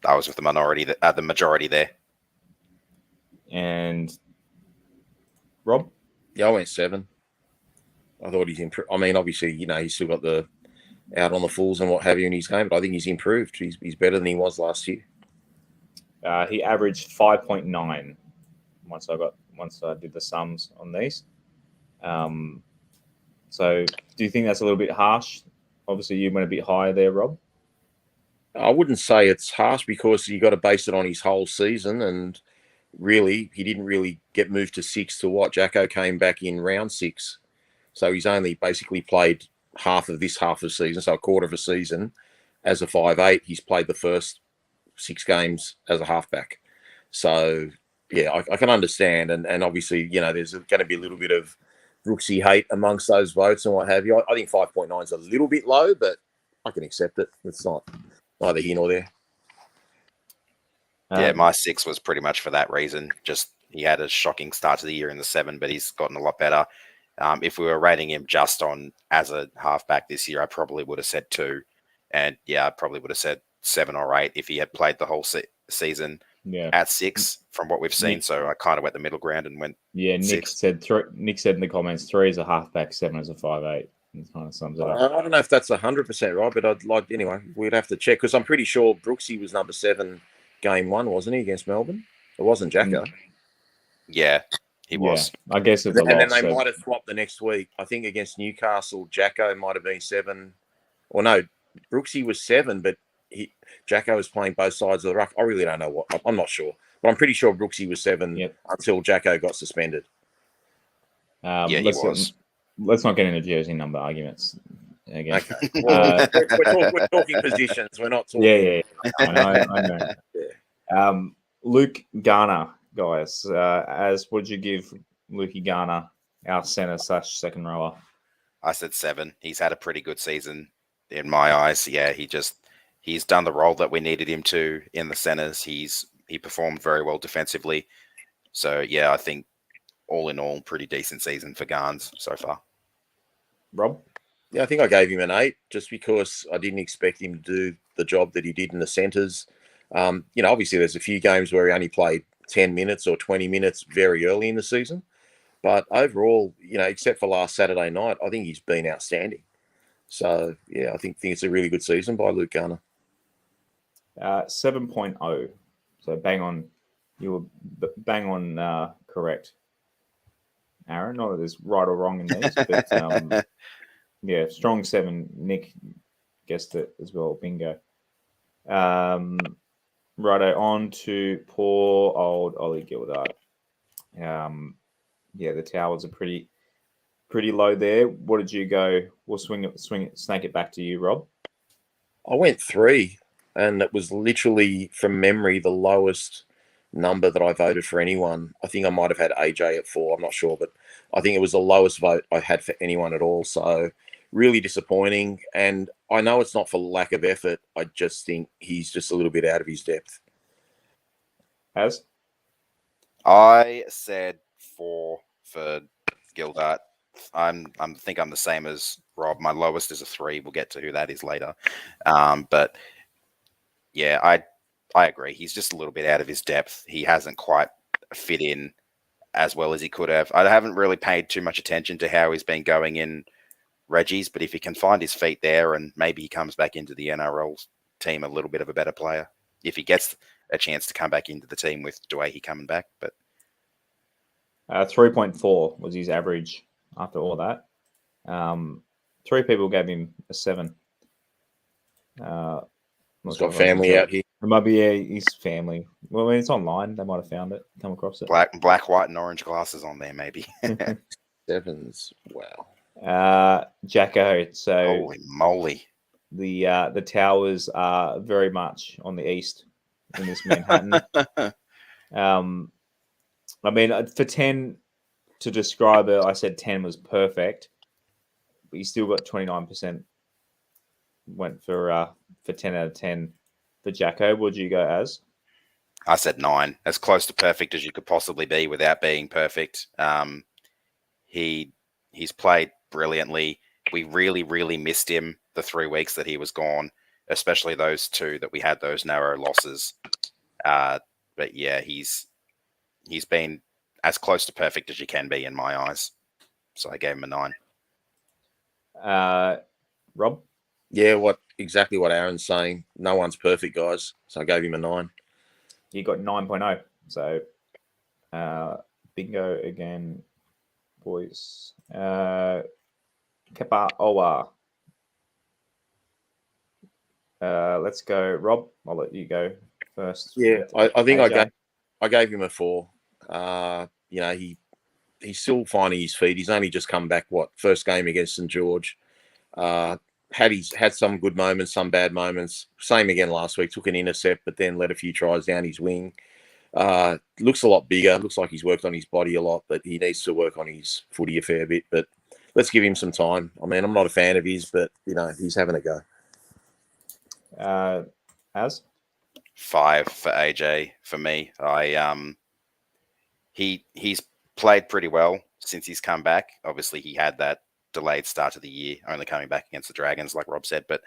I was with the majority there. And Rob? Yeah, I went 7. I thought he's improved. I mean, obviously, he's still got the out on the fools and what have you in his game, but I think he's improved. He's better than he was last year. He averaged 5.9 once I did the sums on these. So do you think that's a little bit harsh? Obviously, you went a bit higher there, Rob. I wouldn't say it's harsh because you got to base it on his whole season, and really, he didn't really get moved to 6 to what? Jacko came back in round 6. So he's only basically played half of the season, so a quarter of a season as a 5'8". He's played the first 6 games as a halfback. So, yeah, I can understand. And obviously, there's going to be a little bit of Brooksy hate amongst those votes and what have you. I think 5.9 is a little bit low, but I can accept it. It's not neither here nor there. Yeah, my 6 was pretty much for that reason. Just he had a shocking start to the year in the 7, but he's gotten a lot better. If we were rating him just on as a halfback this year, I probably would have said 2. And yeah, I probably would have said 7 or 8 if he had played the whole season at 6 from what we've seen. So I kind of went the middle ground and went. Yeah, Nick 6. said 3. Nick said in the comments 3 as a halfback, 7 as a 5'8". It kind of sums it up. I don't know if that's 100% right, but anyway, we'd have to check because I'm pretty sure Brooksy was number 7 game 1, wasn't he, against Melbourne? It wasn't Jacko. Yeah, he was. I guess it's a loss. And then they might have swapped the next week. I think against Newcastle, Jacko might have been 7. Or no, Brooksy was 7, but Jacko was playing both sides of the ruck. I really don't know what. I'm not sure. But I'm pretty sure Brooksy was 7 until Jacko got suspended. He was. Let's not get into jersey number arguments again. Okay. Well, we're talking positions. We're not talking. Yeah. I know. Yeah. Luke Garner, guys. What did you give Lukey Garner, our centre / second rower? I said 7. He's had a pretty good season in my eyes. Yeah, he's done the role that we needed him to in the centres. He performed very well defensively. So yeah, I think all in all, pretty decent season for Garns so far. Rob? Yeah, I think I gave him an 8 just because I didn't expect him to do the job that he did in the centres. Obviously there's a few games where he only played 10 minutes or 20 minutes very early in the season. But overall, except for last Saturday night, I think he's been outstanding. So, yeah, I think it's a really good season by Luke Garner. 7.0. So bang on. You were bang on correct, Aaron. Not that there's right or wrong in these, but yeah, strong 7. Nick guessed it as well. Bingo. Righto, on to poor old Ollie Gildart. The towers are pretty low there. What did you go? We'll snake it back to you, Rob. I went 3, and it was literally from memory the lowest number that I voted for anyone. I think I might have had AJ at 4. I'm not sure, but I think it was the lowest vote I had for anyone at all. So really disappointing. And I know it's not for lack of effort. I just think he's just a little bit out of his depth. As? I said 4 for Gildart. I think I'm the same as Rob. My lowest is a 3. We'll get to who that is later. But yeah, I agree. He's just a little bit out of his depth. He hasn't quite fit in as well as he could have. I haven't really paid too much attention to how he's been going in Reggie's, but if he can find his feet there and maybe he comes back into the NRL team a little bit of a better player. If he gets a chance to come back into the team with Dewey coming back. But 3.4 was his average after all that. 3 people gave him a 7. He's got family out here. It might be his family. Well, when it's online, they might have found it, come across it. Black, white, and orange glasses on there, maybe. 7s. Wow. Jacko. So holy moly. The towers are very much on the east in this Manhattan. I mean, for 10 to describe it, I said 10 was perfect, but you still got 29%. Went for 10 out of 10 for Jacko. Would you go as? I said 9, as close to perfect as you could possibly be without being perfect. He's played brilliantly. We really, really missed him the 3 weeks that he was gone, especially those 2 that we had those narrow losses. But yeah, he's been as close to perfect as you can be in my eyes. So I gave him a 9. Rob? Yeah, exactly what Aaron's saying. No one's perfect, guys. So I gave him a 9. You got 9.0. So bingo again, boys. Kepa Owa. Let's go, Rob. I'll let you go first. Yeah, I think I gave him a 4. He's still finding his feet. He's only just come back. First game against St George. Had some good moments, some bad moments. Same again last week. Took an intercept, but then let a few tries down his wing. Looks a lot bigger. Looks like he's worked on his body a lot, but he needs to work on his footy a fair bit. But let's give him some time. I mean, I'm not a fan of his, but he's having a go. As 5 for AJ for me. He's played pretty well since he's come back. Obviously, he had that delayed start to the year, only coming back against the Dragons, like Rob said. But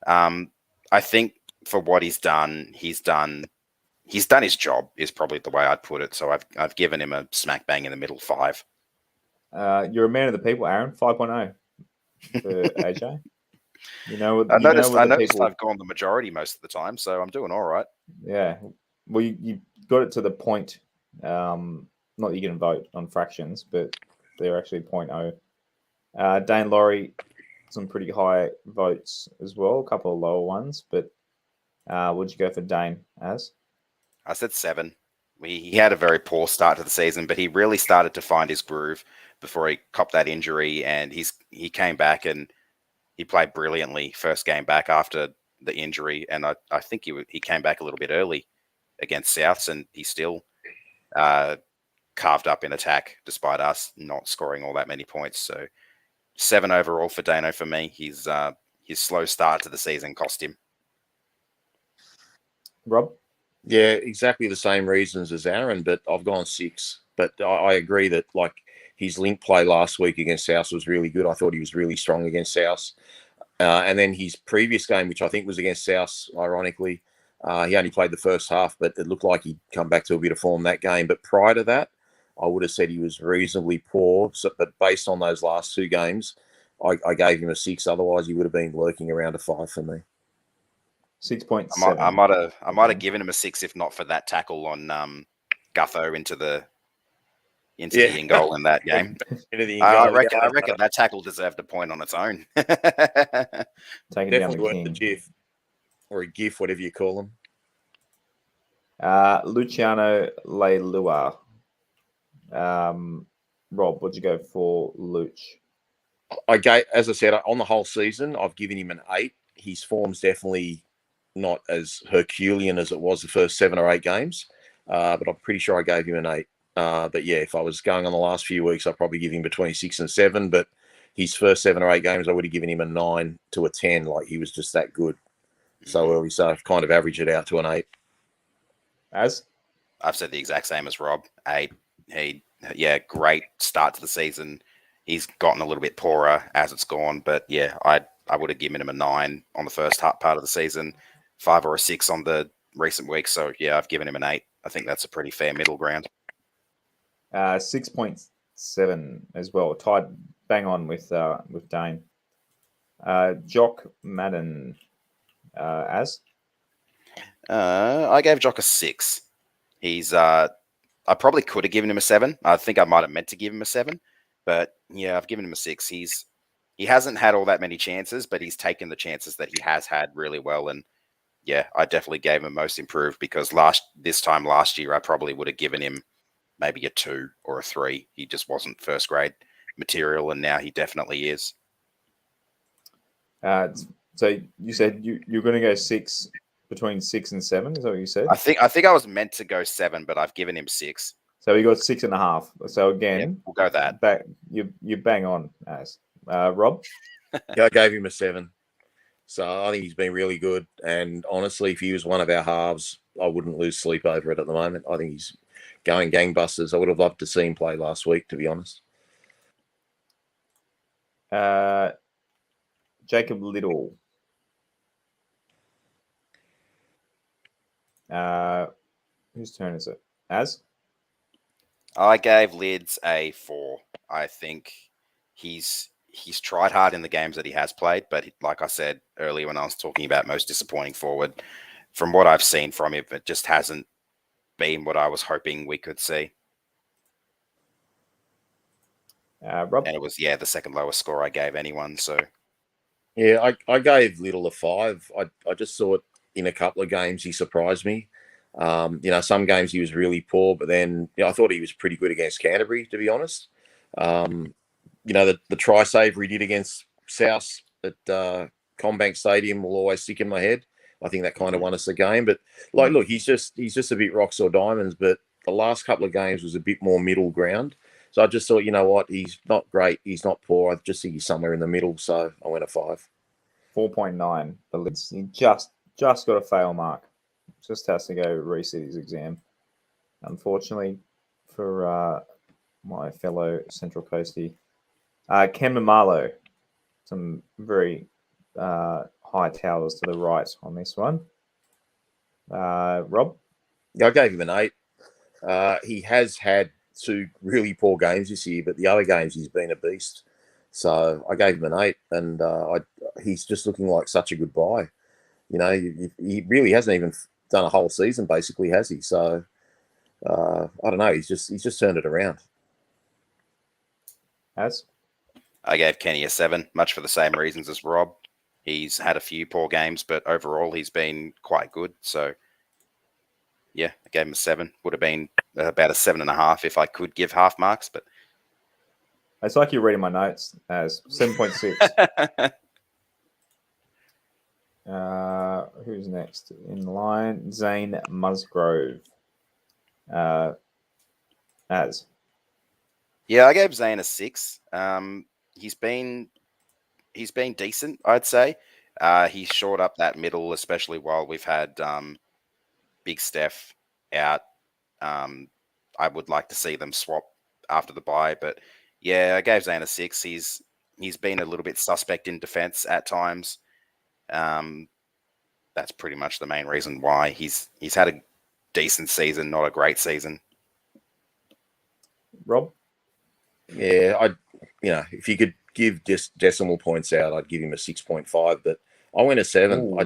I think for what he's done his job is probably the way I'd put it. So I've given him a smack bang in the middle 5. You're a man of the people, Aaron. 5.0 for AJ. I noticed I've gone the majority most of the time, so I'm doing all right. Yeah. Well, you got it to the point. Not that you can vote on fractions, but they're actually 0.0. Dane Laurie, some pretty high votes as well, a couple of lower ones. But would you go for Dane as? I said 7. He had a very poor start to the season, but he really started to find his groove before he copped that injury, and he came back and he played brilliantly first game back after the injury, and I think he came back a little bit early against Souths, and he still carved up in attack despite us not scoring all that many points. So 7 overall for Dano for me. His slow start to the season cost him. Rob? Yeah, exactly the same reasons as Aaron, but I've gone 6. But I agree that his link play last week against South was really good. I thought he was really strong against South. And then his previous game, which I think was against South, ironically, he only played the first half, but it looked like he'd come back to a bit of form that game. But prior to that, I would have said he was reasonably poor. But based on those last 2 games, I gave him a 6. Otherwise, he would have been lurking around a 5 for me. 6.7. I might have given him a 6 if not for that tackle on Gutho into the in goal in that game. I reckon that tackle deserved a point on its own. Definitely worth the GIF or a GIF, whatever you call them. Luciano Leilua. Rob, what'd you go for Luch? As I said, on the whole season, I've given him an 8. His form's definitely not as Herculean as it was the first 7 or 8 games, but I'm pretty sure I gave him an 8. But yeah, if I was going on the last few weeks, I'd probably give him between 6 and 7. But his first 7 or 8 games, I would have given him a 9 to a 10. Like, he was just that good so early. So I've kind of averaged it out to an 8. As? I've said the exact same as Rob. 8. Great start to the season. He's gotten a little bit poorer as it's gone, but yeah, I would have given him a 9 on the first part of the season, 5 or a 6 on the recent weeks. So yeah, I've given him an 8. I think that's a pretty fair middle ground. 6.7 as well, tied bang on with Dane. Jock Madden as? I gave Jock a 6. He's I probably could have given him a 7. I think I might have meant to give him a 7, but yeah, I've given him a 6. He hasn't had all that many chances, but he's taken the chances that he has had really well. And yeah, I definitely gave him most improved because this time last year I probably would have given him maybe a 2 or a 3. He just wasn't first grade material, and now he definitely is. So you said you're going to go 6 between 6 and 7. Is that what you said? I think I was meant to go 7, but I've given him 6. So you got 6.5. So again, yep, we'll go that. You bang on, as Rob. Yeah, I gave him a 7. So I think he's been really good. And honestly, if he was one of our halves, I wouldn't lose sleep over it at the moment. I think he's going gangbusters. I would have loved to see him play last week, to be honest. Jacob Little. Whose turn is it? Az? I gave Lids a 4. I think he's tried hard in the games that he has played, but like I said earlier when I was talking about most disappointing forward, from what I've seen from him, it just hasn't been what I was hoping we could see. Rob? And it was, the second lowest score I gave anyone. So yeah, I gave Little a 5. I just thought in a couple of games he surprised me. Some games he was really poor, but then I thought he was pretty good against Canterbury, to be honest. The try saver he did against South at Combank Stadium will always stick in my head. I think that kind of won us the game. But look, he's just a bit rocks or diamonds. But the last couple of games was a bit more middle ground. So I just thought, you know what, he's not great, he's not poor. I just think he's somewhere in the middle. So I went a 5. 4.9 for Lids. He just got a fail mark. Just has to go resit his exam. Unfortunately for my fellow Central Coastie. Ken Mamalo. Some very high towers to the right on this one. Rob? Yeah, I gave him an 8. He has had 2 really poor games this year, but the other games he's been a beast. So I gave him an 8, and he's just looking like such a good buy. He really hasn't even done a whole season, basically, has he? So I don't know. He's just turned it around. Az? I gave Kenny a 7, much for the same reasons as Rob. He's had a few poor games, but overall he's been quite good. So yeah, I gave him a 7. Would have been about a 7.5 if I could give half marks, but it's like you're reading my notes as 7.6. Who's next in line? Zane Musgrove. Az? Yeah, I gave Zane a 6. He's been decent, I'd say. He's shored up that middle, especially while we've had Big Steph out. I would like to see them swap after the bye, but yeah, I gave Zane a 6. He's been a little bit suspect in defense at times. That's pretty much the main reason why he's had a decent season, not a great season. Rob? Yeah, if you could give just decimal points out, I'd give him a 6.5, but I went a 7. Ooh,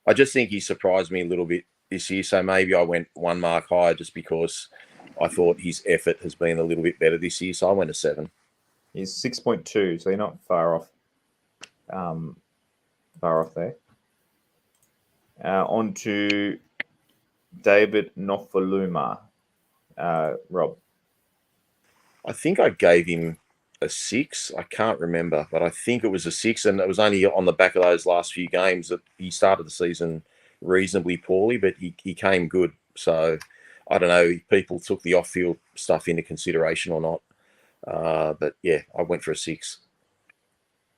I just think he surprised me a little bit this year, so maybe I went 1 mark higher just because I thought his effort has been a little bit better this year, so I went a 7. He's 6.2, so you're not far off. There. On to David Nofaluma. Rob? I think I gave him a 6. I can't remember, but I think it was a 6, and it was only on the back of those last few games that he started the season reasonably poorly, but he came good. So I don't know if people took the off-field stuff into consideration or not. But yeah, I went for a 6.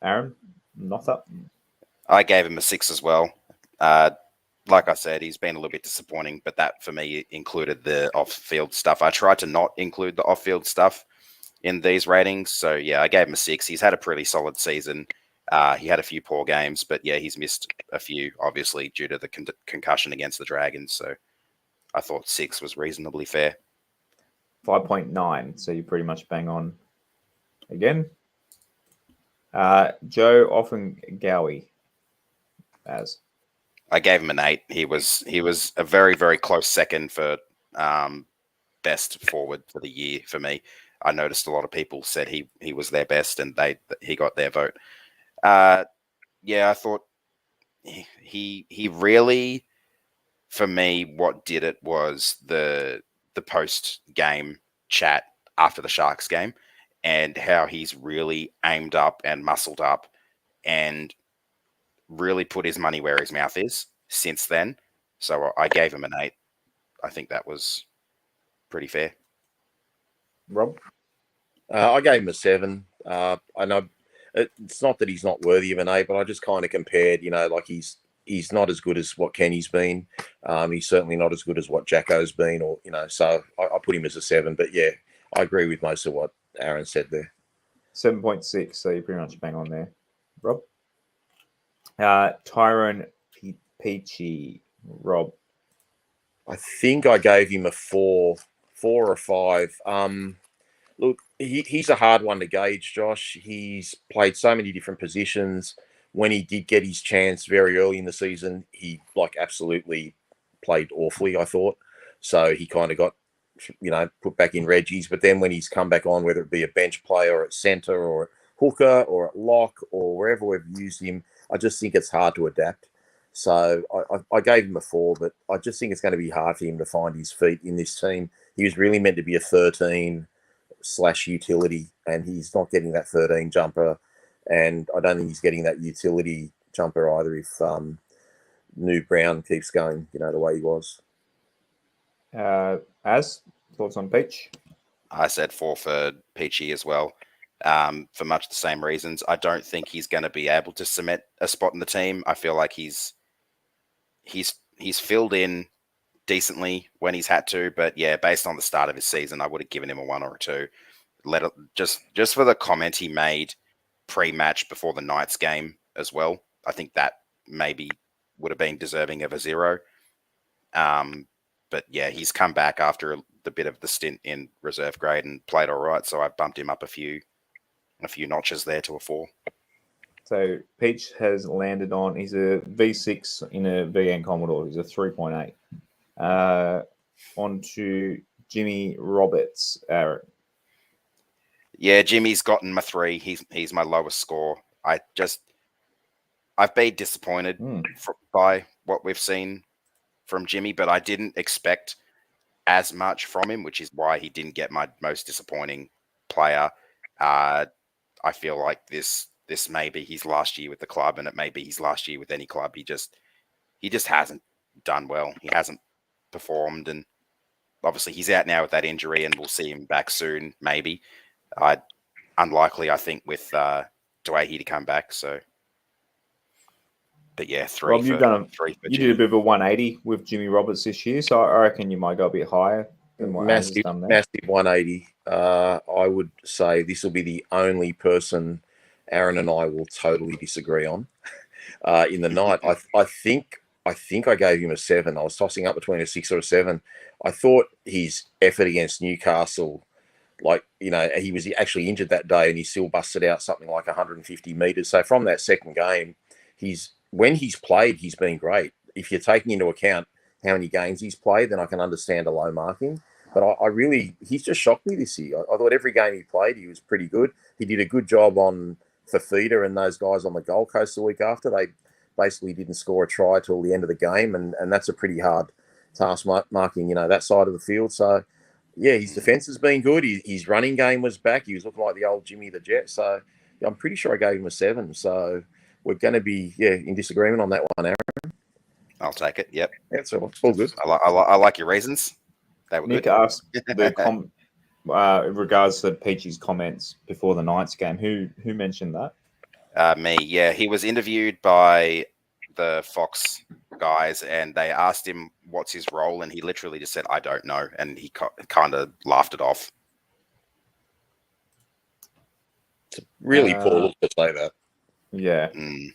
Aaron? Notha? I gave him a 6 as well. Like I said, he's been a little bit disappointing, but that for me included the off-field stuff. I tried to not include the off-field stuff in these ratings. So yeah, I gave him a 6. He's had a pretty solid season. He had a few poor games, but yeah, he's missed a few, obviously, due to the concussion against the Dragons. So I thought 6 was reasonably fair. 5.9, so you pretty much bang on again. Joe Offengowie. Az? I gave him an 8. He was a very, very close second for best forward for the year for me. I noticed a lot of people said he was their best, and he got their vote. Yeah, I thought he really, for me, what did it was the post game chat after the Sharks game, and how he's really aimed up and muscled up and really put his money where his mouth is since then. So I gave him an 8. I think that was pretty fair. Rob? I gave him a 7. I know it's not that he's not worthy of an 8, but I just kind of compared, like he's not as good as what Kenny's been. He's certainly not as good as what Jacko's been, or so I put him as a 7. But yeah, I agree with most of what Aaron said there. 7.6, so you're pretty much bang on there. Rob? Tyrone Peachy. Rob? I think I gave him a 4 or 5. Look, he's a hard one to gauge, Josh. He's played so many different positions. When he did get his chance very early in the season, he absolutely played awfully, I thought. So he kind of got, put back in Reggie's. But then when he's come back on, whether it be a bench player or at centre or at hooker or at lock or wherever we've used him, I just think it's hard to adapt. So I gave him a 4, but I just think it's going to be hard for him to find his feet in this team. He was really meant to be a 13/utility, and he's not getting that 13 jumper. And I don't think he's getting that utility jumper either if New Brown keeps going, the way he was. As thoughts on Peach? I said 4 for Peachy as well, for much the same reasons. I don't think he's going to be able to cement a spot in the team. I feel like he's filled in decently when he's had to, but yeah, based on the start of his season, I would have given him a 1 or a 2. Just for the comment he made pre-match before the Knights game as well. I think that maybe would have been deserving of a 0. But yeah, he's come back after the bit of the stint in reserve grade and played all right. So I bumped him up a few notches there to a 4. So Peach has landed on, he's a V6 in a VN Commodore. He's a 3.8. On to Jimmy Roberts. Yeah, Jimmy's gotten my 3. He's my lowest score. I've been disappointed by what we've seen from Jimmy, but I didn't expect as much from him, which is why he didn't get my most disappointing player. I feel like this may be his last year with the club, and it may be his last year with any club. He just hasn't done well. He hasn't performed, and obviously he's out now with that injury, and we'll see him back soon, maybe. Unlikely, I think, with Dwayne to come back. So, but yeah, 3. Rob, you did a bit of a 180 with Jimmy Roberts this year, so I reckon you might go a bit higher than what massive 180. I would say this will be the only person Aaron and I will totally disagree on in the night. I think I gave him a 7. I was tossing up between a 6 or a 7. I thought his effort against Newcastle, he was actually injured that day and he still busted out something like 150 metres. So from that second game, when he's played, he's been great. If you're taking into account how many games he's played, then I can understand a low marking. But he's just shocked me this year. I thought every game he played, he was pretty good. He did a good job on Fafita and those guys on the Gold Coast the week after. They basically didn't score a try till the end of the game, and that's a pretty hard task marking, that side of the field. So, yeah, his defence has been good. His running game was back. He was looking like the old Jimmy the Jet. So, I'm pretty sure I gave him a 7. So, we're going to be, in disagreement on that one, Aaron. I'll take it. Yep. That's all good. I like your reasons. They were Nick good. asked in regards to Peachy's comments before the Knights game. Who mentioned that? Me. Yeah, he was interviewed by the Fox guys, and they asked him what's his role, and he literally just said, "I don't know," and he kind of laughed it off. It's a really poor look to say that. Yeah. And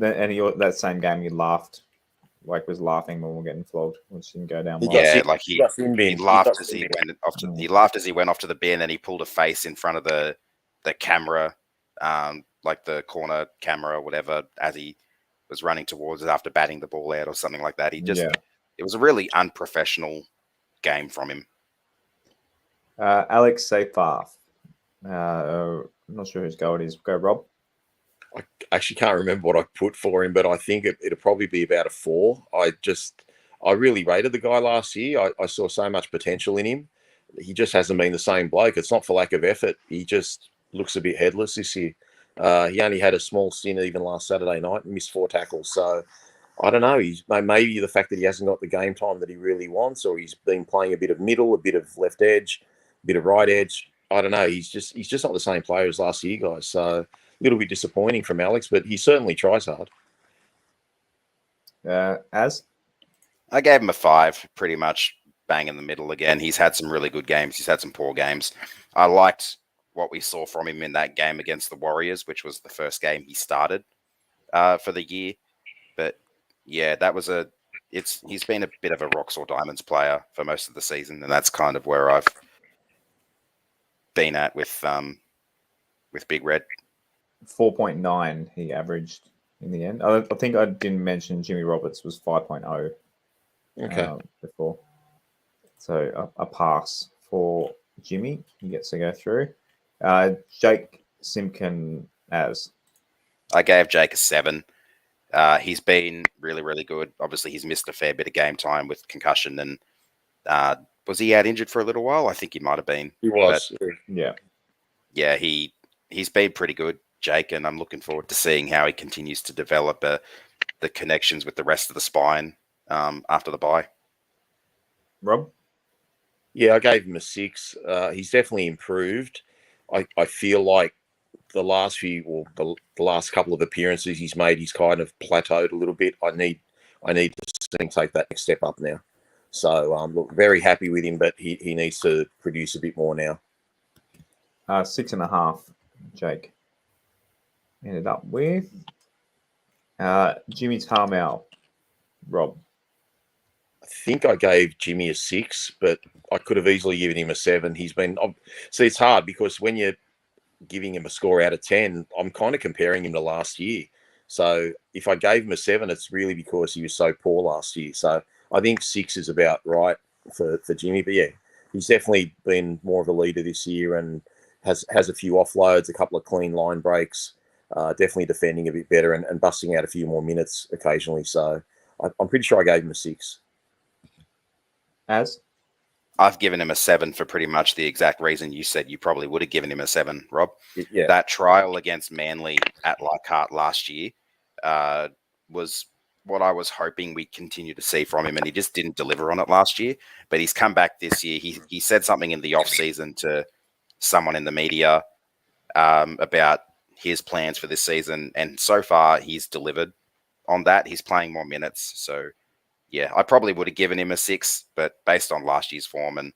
that same game, he laughed. Was laughing when we were getting flogged, which didn't go down well. Yeah, like he laughed as he went off to the bin, and he pulled a face in front of the camera, like the corner camera or whatever, as he was running towards it after batting the ball out or something like that. It was a really unprofessional game from him. Alex Seyfarth. I'm not sure whose goal it is. Go, Rob. I actually can't remember what I put for him, but I think it'll probably be about a 4. I really rated the guy last year. I saw so much potential in him. He just hasn't been the same bloke. It's not for lack of effort. He just looks a bit headless this year. He only had a small stint even last Saturday night and missed 4 tackles. So I don't know. He's maybe the fact that he hasn't got the game time that he really wants, or he's been playing a bit of middle, a bit of left edge, a bit of right edge. I don't know. He's just not the same player as last year, guys. So a little bit disappointing from Alex, but he certainly tries hard. As I gave him a 5, pretty much bang in the middle again. He's had some really good games. He's had some poor games. I liked what we saw from him in that game against the Warriors, which was the first game he started for the year. But yeah, he's been a bit of a rocks or diamonds player for most of the season, and that's kind of where I've been at with Big Red. 4.9 he averaged in the end. I think I didn't mention Jimmy Roberts was 5.0 before. So a pass for Jimmy. He gets to go through. Jake Simpkin as. I gave Jake a 7. He's been really, really good. Obviously, he's missed a fair bit of game time with concussion. And was he out injured for a little while? I think he might have been. He was. Yeah. Yeah, he's been pretty good, Jake, and I'm looking forward to seeing how he continues to develop the connections with the rest of the spine after the bye. Rob? Yeah, I gave him a 6. He's definitely improved. I feel like the last the last couple of appearances he's made, he's kind of plateaued a little bit. I need to see him take that next step up now. So look, very happy with him, but he needs to produce a bit more now. 6.5, Jake. Ended up with Jimmy Tarmel. Rob? I think I gave Jimmy a 6, but I could have easily given him a 7. He's been... See, it's hard because when you're giving him a score out of 10, I'm kind of comparing him to last year. So if I gave him a 7, it's really because he was so poor last year. So I think 6 is about right for Jimmy. But yeah, he's definitely been more of a leader this year and has a few offloads, a couple of clean line breaks, definitely defending a bit better and busting out a few more minutes occasionally. So I'm pretty sure I gave him a 6. As? I've given him a 7 for pretty much the exact reason you said you probably would have given him a 7, Rob. Yeah. That trial against Manly at Leichhardt last year was what I was hoping we'd continue to see from him, and he just didn't deliver on it last year. But he's come back this year. He said something in the off-season to someone in the media about his plans for this season, and so far he's delivered on that. He's playing more minutes, so... Yeah, I probably would have given him a 6, but based on last year's form and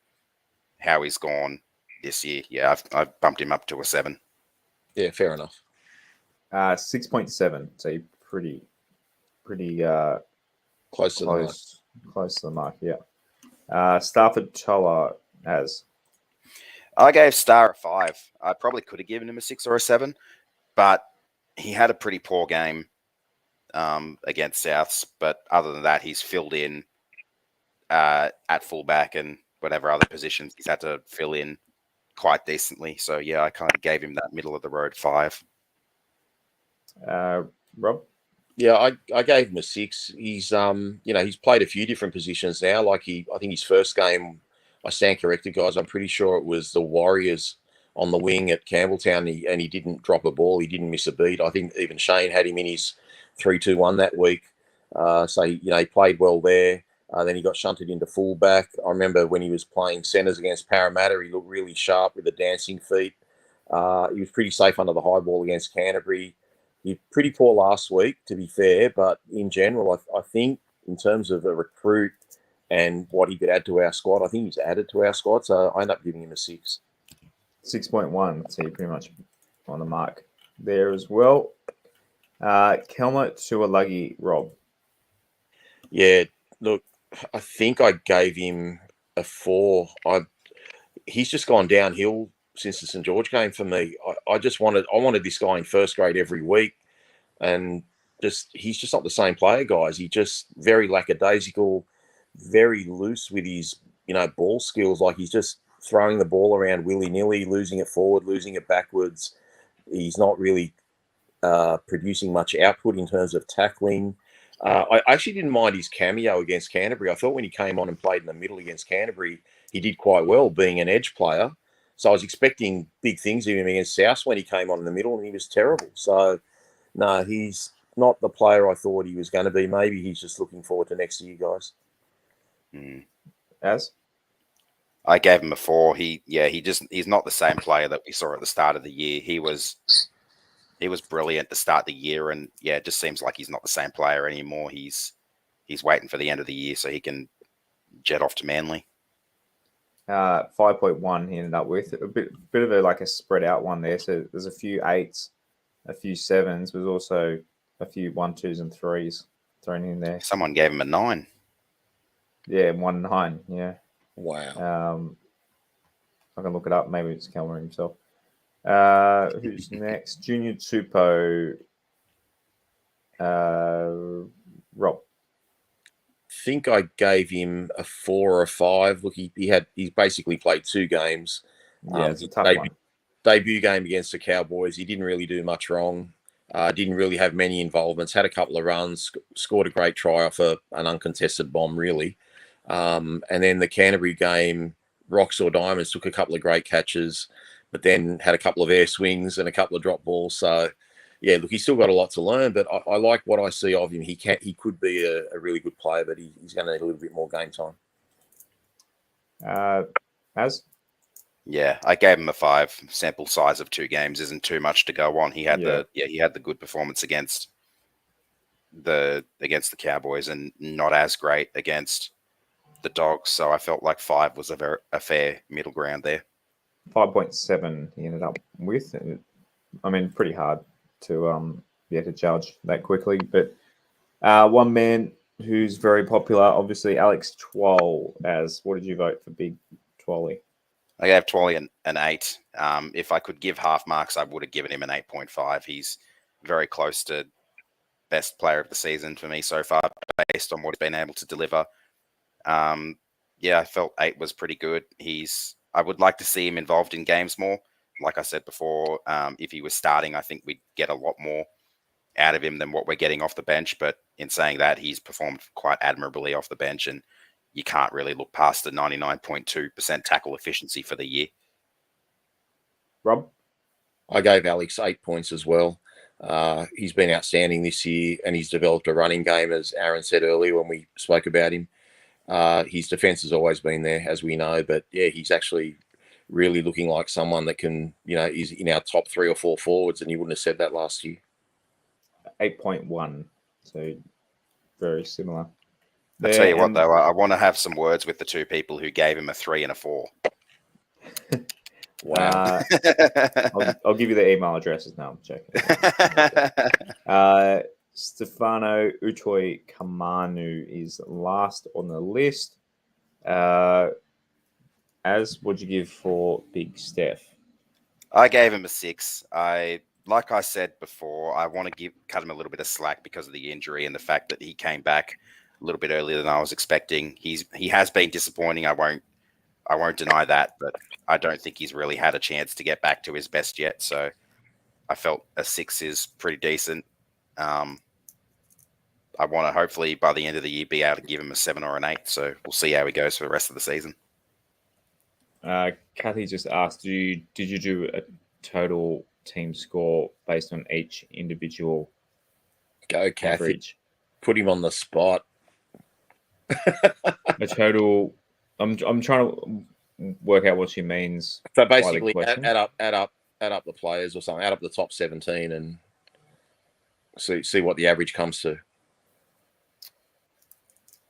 how he's gone this year, yeah, I've bumped him up to a 7. Yeah, fair enough. 6.7, so pretty close to the mark. Yeah. Stafford Toller as. I gave Star a 5. I probably could have given him a 6 or a 7, but he had a pretty poor game against Souths, but other than that, he's filled in at fullback and whatever other positions he's had to fill in quite decently. So yeah, I kind of gave him that middle of the road 5. Rob? Yeah, I gave him a 6. He's he's played a few different positions now. Like I think his first game, I stand corrected, guys. I'm pretty sure it was the Warriors on the wing at Campbelltown, and he didn't drop a ball. He didn't miss a beat. I think even Shane had him in his 3-2-1 that week. So, he played well there. Then he got shunted into fullback. I remember when he was playing centres against Parramatta, he looked really sharp with the dancing feet. He was pretty safe under the high ball against Canterbury. He was pretty poor last week, to be fair, but in general, I think in terms of a recruit and what he could add to our squad, I think he's added to our squad, so I end up giving him a 6. 6.1, so you're pretty much on the mark there as well. Kelmer Tuolagi, Rob. Yeah, look, I think I gave him a 4. He's just gone downhill since the St George game for me. I wanted this guy in first grade every week, and he's just not the same player, guys. He just very lackadaisical, very loose with his ball skills. Like he's just throwing the ball around willy nilly, losing it forward, losing it backwards. He's not really producing much output in terms of tackling. I actually didn't mind his cameo against Canterbury. I thought when he came on and played in the middle against Canterbury, he did quite well being an edge player. So I was expecting big things of him against South when he came on in the middle, and he was terrible. So, no, he's not the player I thought he was going to be. Maybe he's just looking forward to next year, guys. As? I gave him a 4. He's not the same player that we saw at the start of the year. He was brilliant to start the year, and it just seems like he's not the same player anymore. He's waiting for the end of the year so he can jet off to Manly. 5.1 he ended up with a bit of a spread out one there. So there's a few 8s, a few 7s, but also a few 1, 2s, and 3s thrown in there. Someone gave him a 9. Yeah, 1, 9. Yeah. Wow. I can look it up. Maybe it's Kelmer himself. Who's next? Junior Tupou. Rob. I think I gave him a 4 or a 5. Look, he's basically played 2 games. Yeah, it's a tough one. Debut game against the Cowboys. He didn't really do much wrong. Didn't really have many involvements. Had a couple of runs. Scored a great try off an uncontested bomb, really. And then the Canterbury game, rocks or diamonds, took a couple of great catches, but then had a couple of air swings and a couple of drop balls. So, yeah, look, he's still got a lot to learn, but I like what I see of him. He could be a really good player, but he's going to need a little bit more game time. As? Yeah, I gave him a 5. Sample size of 2 games isn't too much to go on. He had the good performance against the Cowboys and not as great against the Dogs. So I felt like 5 was a fair middle ground there. 5.7 he ended up with. I mean, pretty hard to judge that quickly. But one man who's very popular, obviously, Alex Twal. What did you vote for Big Twally? I gave Twally an 8. If I could give half marks, I would have given him an 8.5. He's very close to best player of the season for me so far, based on what he's been able to deliver. I felt 8 was pretty good. I would like to see him involved in games more. Like I said before, if he was starting, I think we'd get a lot more out of him than what we're getting off the bench. But in saying that, he's performed quite admirably off the bench, and you can't really look past the 99.2% tackle efficiency for the year. Rob? I gave Alex 8 points as well. He's been outstanding this year, and he's developed a running game, as Aaron said earlier when we spoke about him. His defense has always been there, as we know, but he's actually really looking like someone that can, is in our top 3 or 4 forwards, and you wouldn't have said that last year. 8.1, so very similar. I'll tell you what, though, I want to have some words with the 2 people who gave him a 3 and a 4. Wow. I'll give you the email addresses now. I'm checking. Stefano Utoy Kamanu is last on the list. What'd you give for Big Steph? I gave him a 6. Like I said before, I want to cut him a little bit of slack because of the injury and the fact that he came back a little bit earlier than I was expecting. He has been disappointing. I won't deny that, but I don't think he's really had a chance to get back to his best yet. So I felt a 6 is pretty decent. I want to hopefully by the end of the year be able to give him a 7 or an 8. So we'll see how he goes for the rest of the season. Kathy just asked, did you do a total team score based on each individual? Go, Kathy. Average? Put him on the spot. A total. I'm trying to work out what she means. So basically, add up the players or something. Add up the top 17 and see what the average comes to.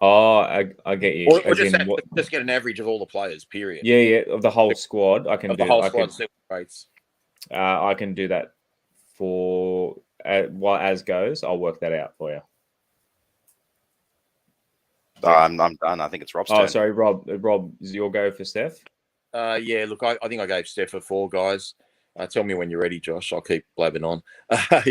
Oh, I get you. Or just get an average of all the players. Period. Yeah, of the whole squad. I can do the whole squad. Rates. I can do that for while as goes. I'll work that out for you. I'm done. I think it's Rob's turn. Oh, sorry, Rob. Rob, is your go for Steph? Look, I think I gave Steph a 4, guys. Tell me when you're ready, Josh. I'll keep blabbing on. I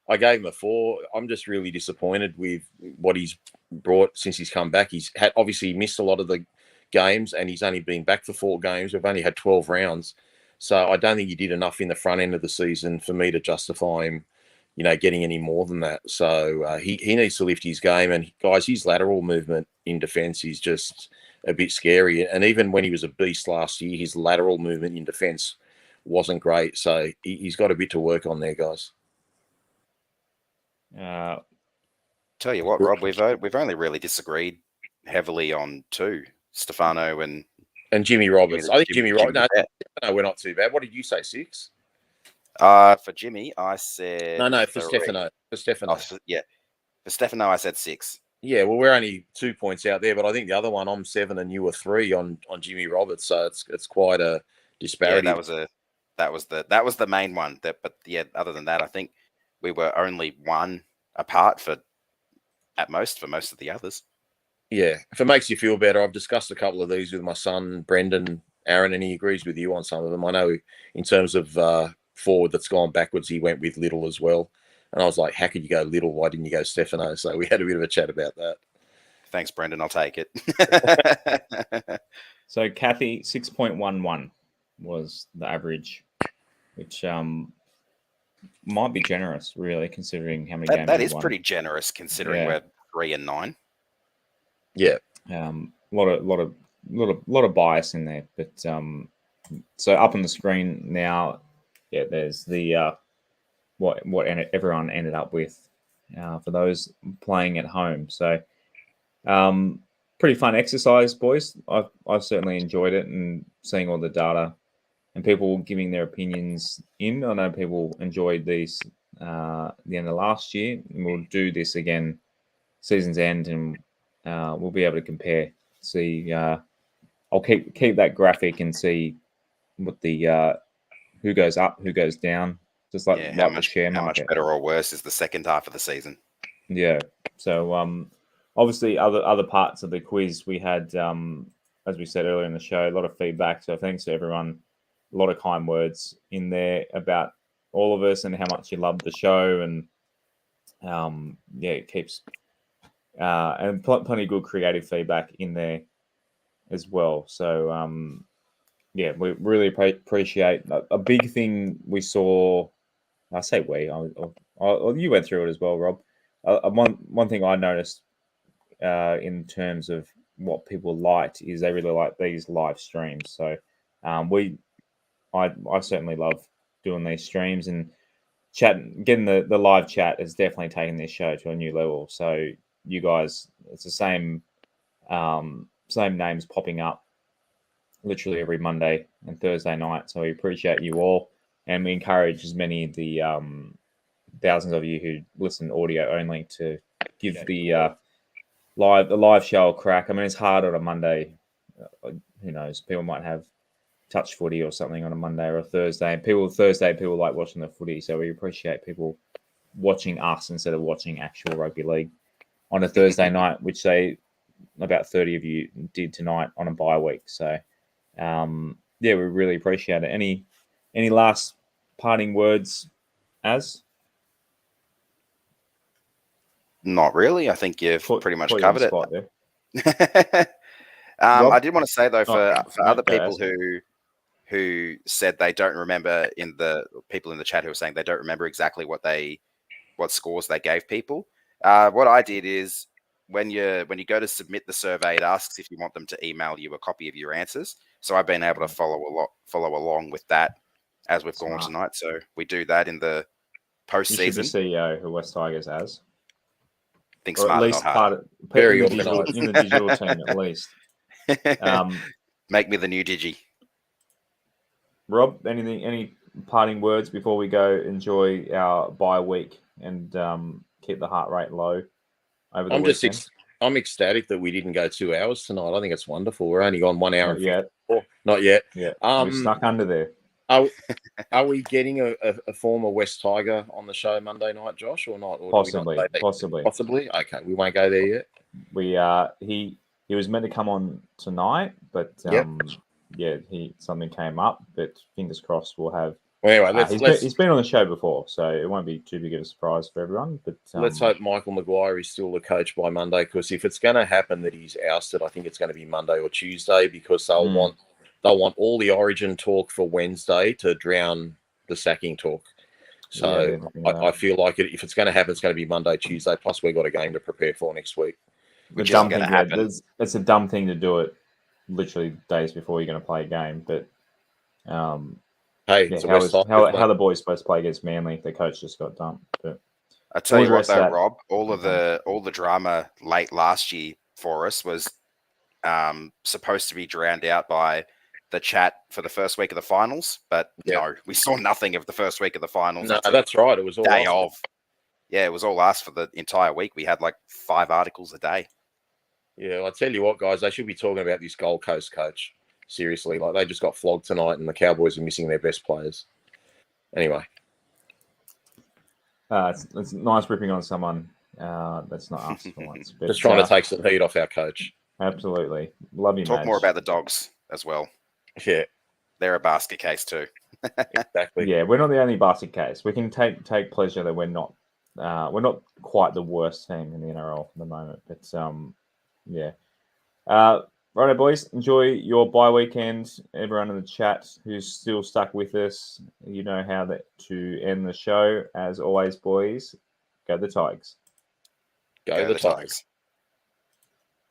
I gave him a 4. I'm just really disappointed with what he's brought since he's come back. He's obviously missed a lot of the games, and he's only been back for 4 games. We've only had 12 rounds. So I don't think he did enough in the front end of the season for me to justify him, getting any more than that. So he needs to lift his game. And guys, his lateral movement in defence is just a bit scary. And even when he was a beast last year, his lateral movement in defence wasn't great. So he's got a bit to work on there, guys. Tell you what, Rob, we've only really disagreed heavily on 2, Stefano and Jimmy Roberts. I think Jimmy Roberts. No, we're not too bad. What did you say? 6? For Jimmy, I said no for 3. Stefano. For Stefano, for Stefano, I said 6. Yeah, well, we're only 2 points out there, but I think the other one I'm 7 and you were 3 on Jimmy Roberts, so it's quite a disparity. Yeah, that was the main one. But other than that, I think we were only 1 apart for most of the others. Yeah, if it makes you feel better, I've discussed a couple of these with my son Brendan, Aaron, and he agrees with you on some of them. I know in terms of forward that's gone backwards, he went with Little as well. And I was like, how could you go Little? Why didn't you go Stefano? So we had a bit of a chat about that. Thanks, Brendan. I'll take it. So Kathy, 6.11 was the average, which might be generous, really, considering how many games that is won. pretty generous considering we're 3 and 9. Yeah, a lot of bias in there, but so up on the screen now, there's the what everyone ended up with for those playing at home. So pretty fun exercise, boys. I've certainly enjoyed it, and seeing all the data and people giving their opinions in. I know people enjoyed these the end of last year, and we'll do this again season's end, and we'll be able to compare. See, I'll keep that graphic and see what the who goes up, who goes down. Just like how the share market. How much better or worse is the second half of the season? Yeah. So obviously other parts of the quiz we had, as we said earlier in the show, a lot of feedback. So thanks to everyone. A lot of kind words in there about all of us and how much you love the show, and it keeps and plenty of good creative feedback in there as well. So we really appreciate a big thing we saw. I say we. You went through it as well, Rob. One thing I noticed in terms of what people liked is they really like these live streams. So I certainly love doing these streams, and getting the live chat has definitely taken this show to a new level. So you guys, it's the same names popping up literally every Monday and Thursday night. So we appreciate you all, and we encourage as many of the thousands of you who listen audio only to give the live show a crack. I mean, it's hard on a Monday. Who knows? People might have touch footy or something on a Monday or a Thursday. And people like watching the footy. So we appreciate people watching us instead of watching actual rugby league on a Thursday night, which about 30 of you did tonight on a bye week. So we really appreciate it. Any last parting words, Az? Not really. I think you've pretty much covered it. I did want to say though, for other people who said they don't remember, in the people in the chat who were saying they don't remember exactly what scores they gave people. What I did is when you go to submit the survey, it asks if you want them to email you a copy of your answers. So I've been able to follow along with that as we've gone tonight. So we do that in the postseason. You should be CEO who West Tigers has. Think smart, at least not hard. Very in the digital team, at least. Make me the new Digi. Rob, any parting words before we go enjoy our bye week and keep the heart rate low over the weekend? I'm ecstatic that we didn't go 2 hours tonight. I think it's wonderful. We're only gone 1 hour. Not yet. Yeah. We're stuck under there. Are we getting a former West Tiger on the show Monday night, Josh, or not? Or possibly. Okay, we won't go there yet. He was meant to come on tonight, but something came up. But fingers crossed, we'll have Well, anyway, He's been on the show before, so it won't be too big of a surprise for everyone. But let's hope Michael Maguire is still the coach by Monday, because if it's going to happen that he's ousted, I think it's going to be Monday or Tuesday, because they'll want all the Origin talk for Wednesday to drown the sacking talk. So I feel like if it's going to happen, it's going to be Monday, Tuesday. Plus, we've got a game to prepare for next week. Which isn't going to happen. It's a dumb thing to do it literally days before you're going to play a game. But hey, how the boys supposed to play against Manly? The coach just got dumped. But I tell you what, though, Rob, all the drama late last year for us was supposed to be drowned out by the chat for the first week of the finals, but no, we saw nothing of the first week of the finals. No, that's right. It was all day of. Yeah, it was all us for the entire week. We had like 5 articles a day. Yeah, I tell you what, guys, they should be talking about this Gold Coast coach. Seriously, like they just got flogged tonight, and the Cowboys are missing their best players. Anyway, it's nice ripping on someone that's not us for once. But, just trying to take some heat off our coach. Absolutely, love you. Talk more about the Dogs as well. Yeah, they're a basket case too. Exactly. Yeah, we're not the only basket case. We can take pleasure that we're not quite the worst team in the NRL at the moment. But yeah. Righto, boys. Enjoy your bye weekend. Everyone in the chat who's still stuck with us, you know how to end the show. As always, boys, go the Tigers. Go the Tigers.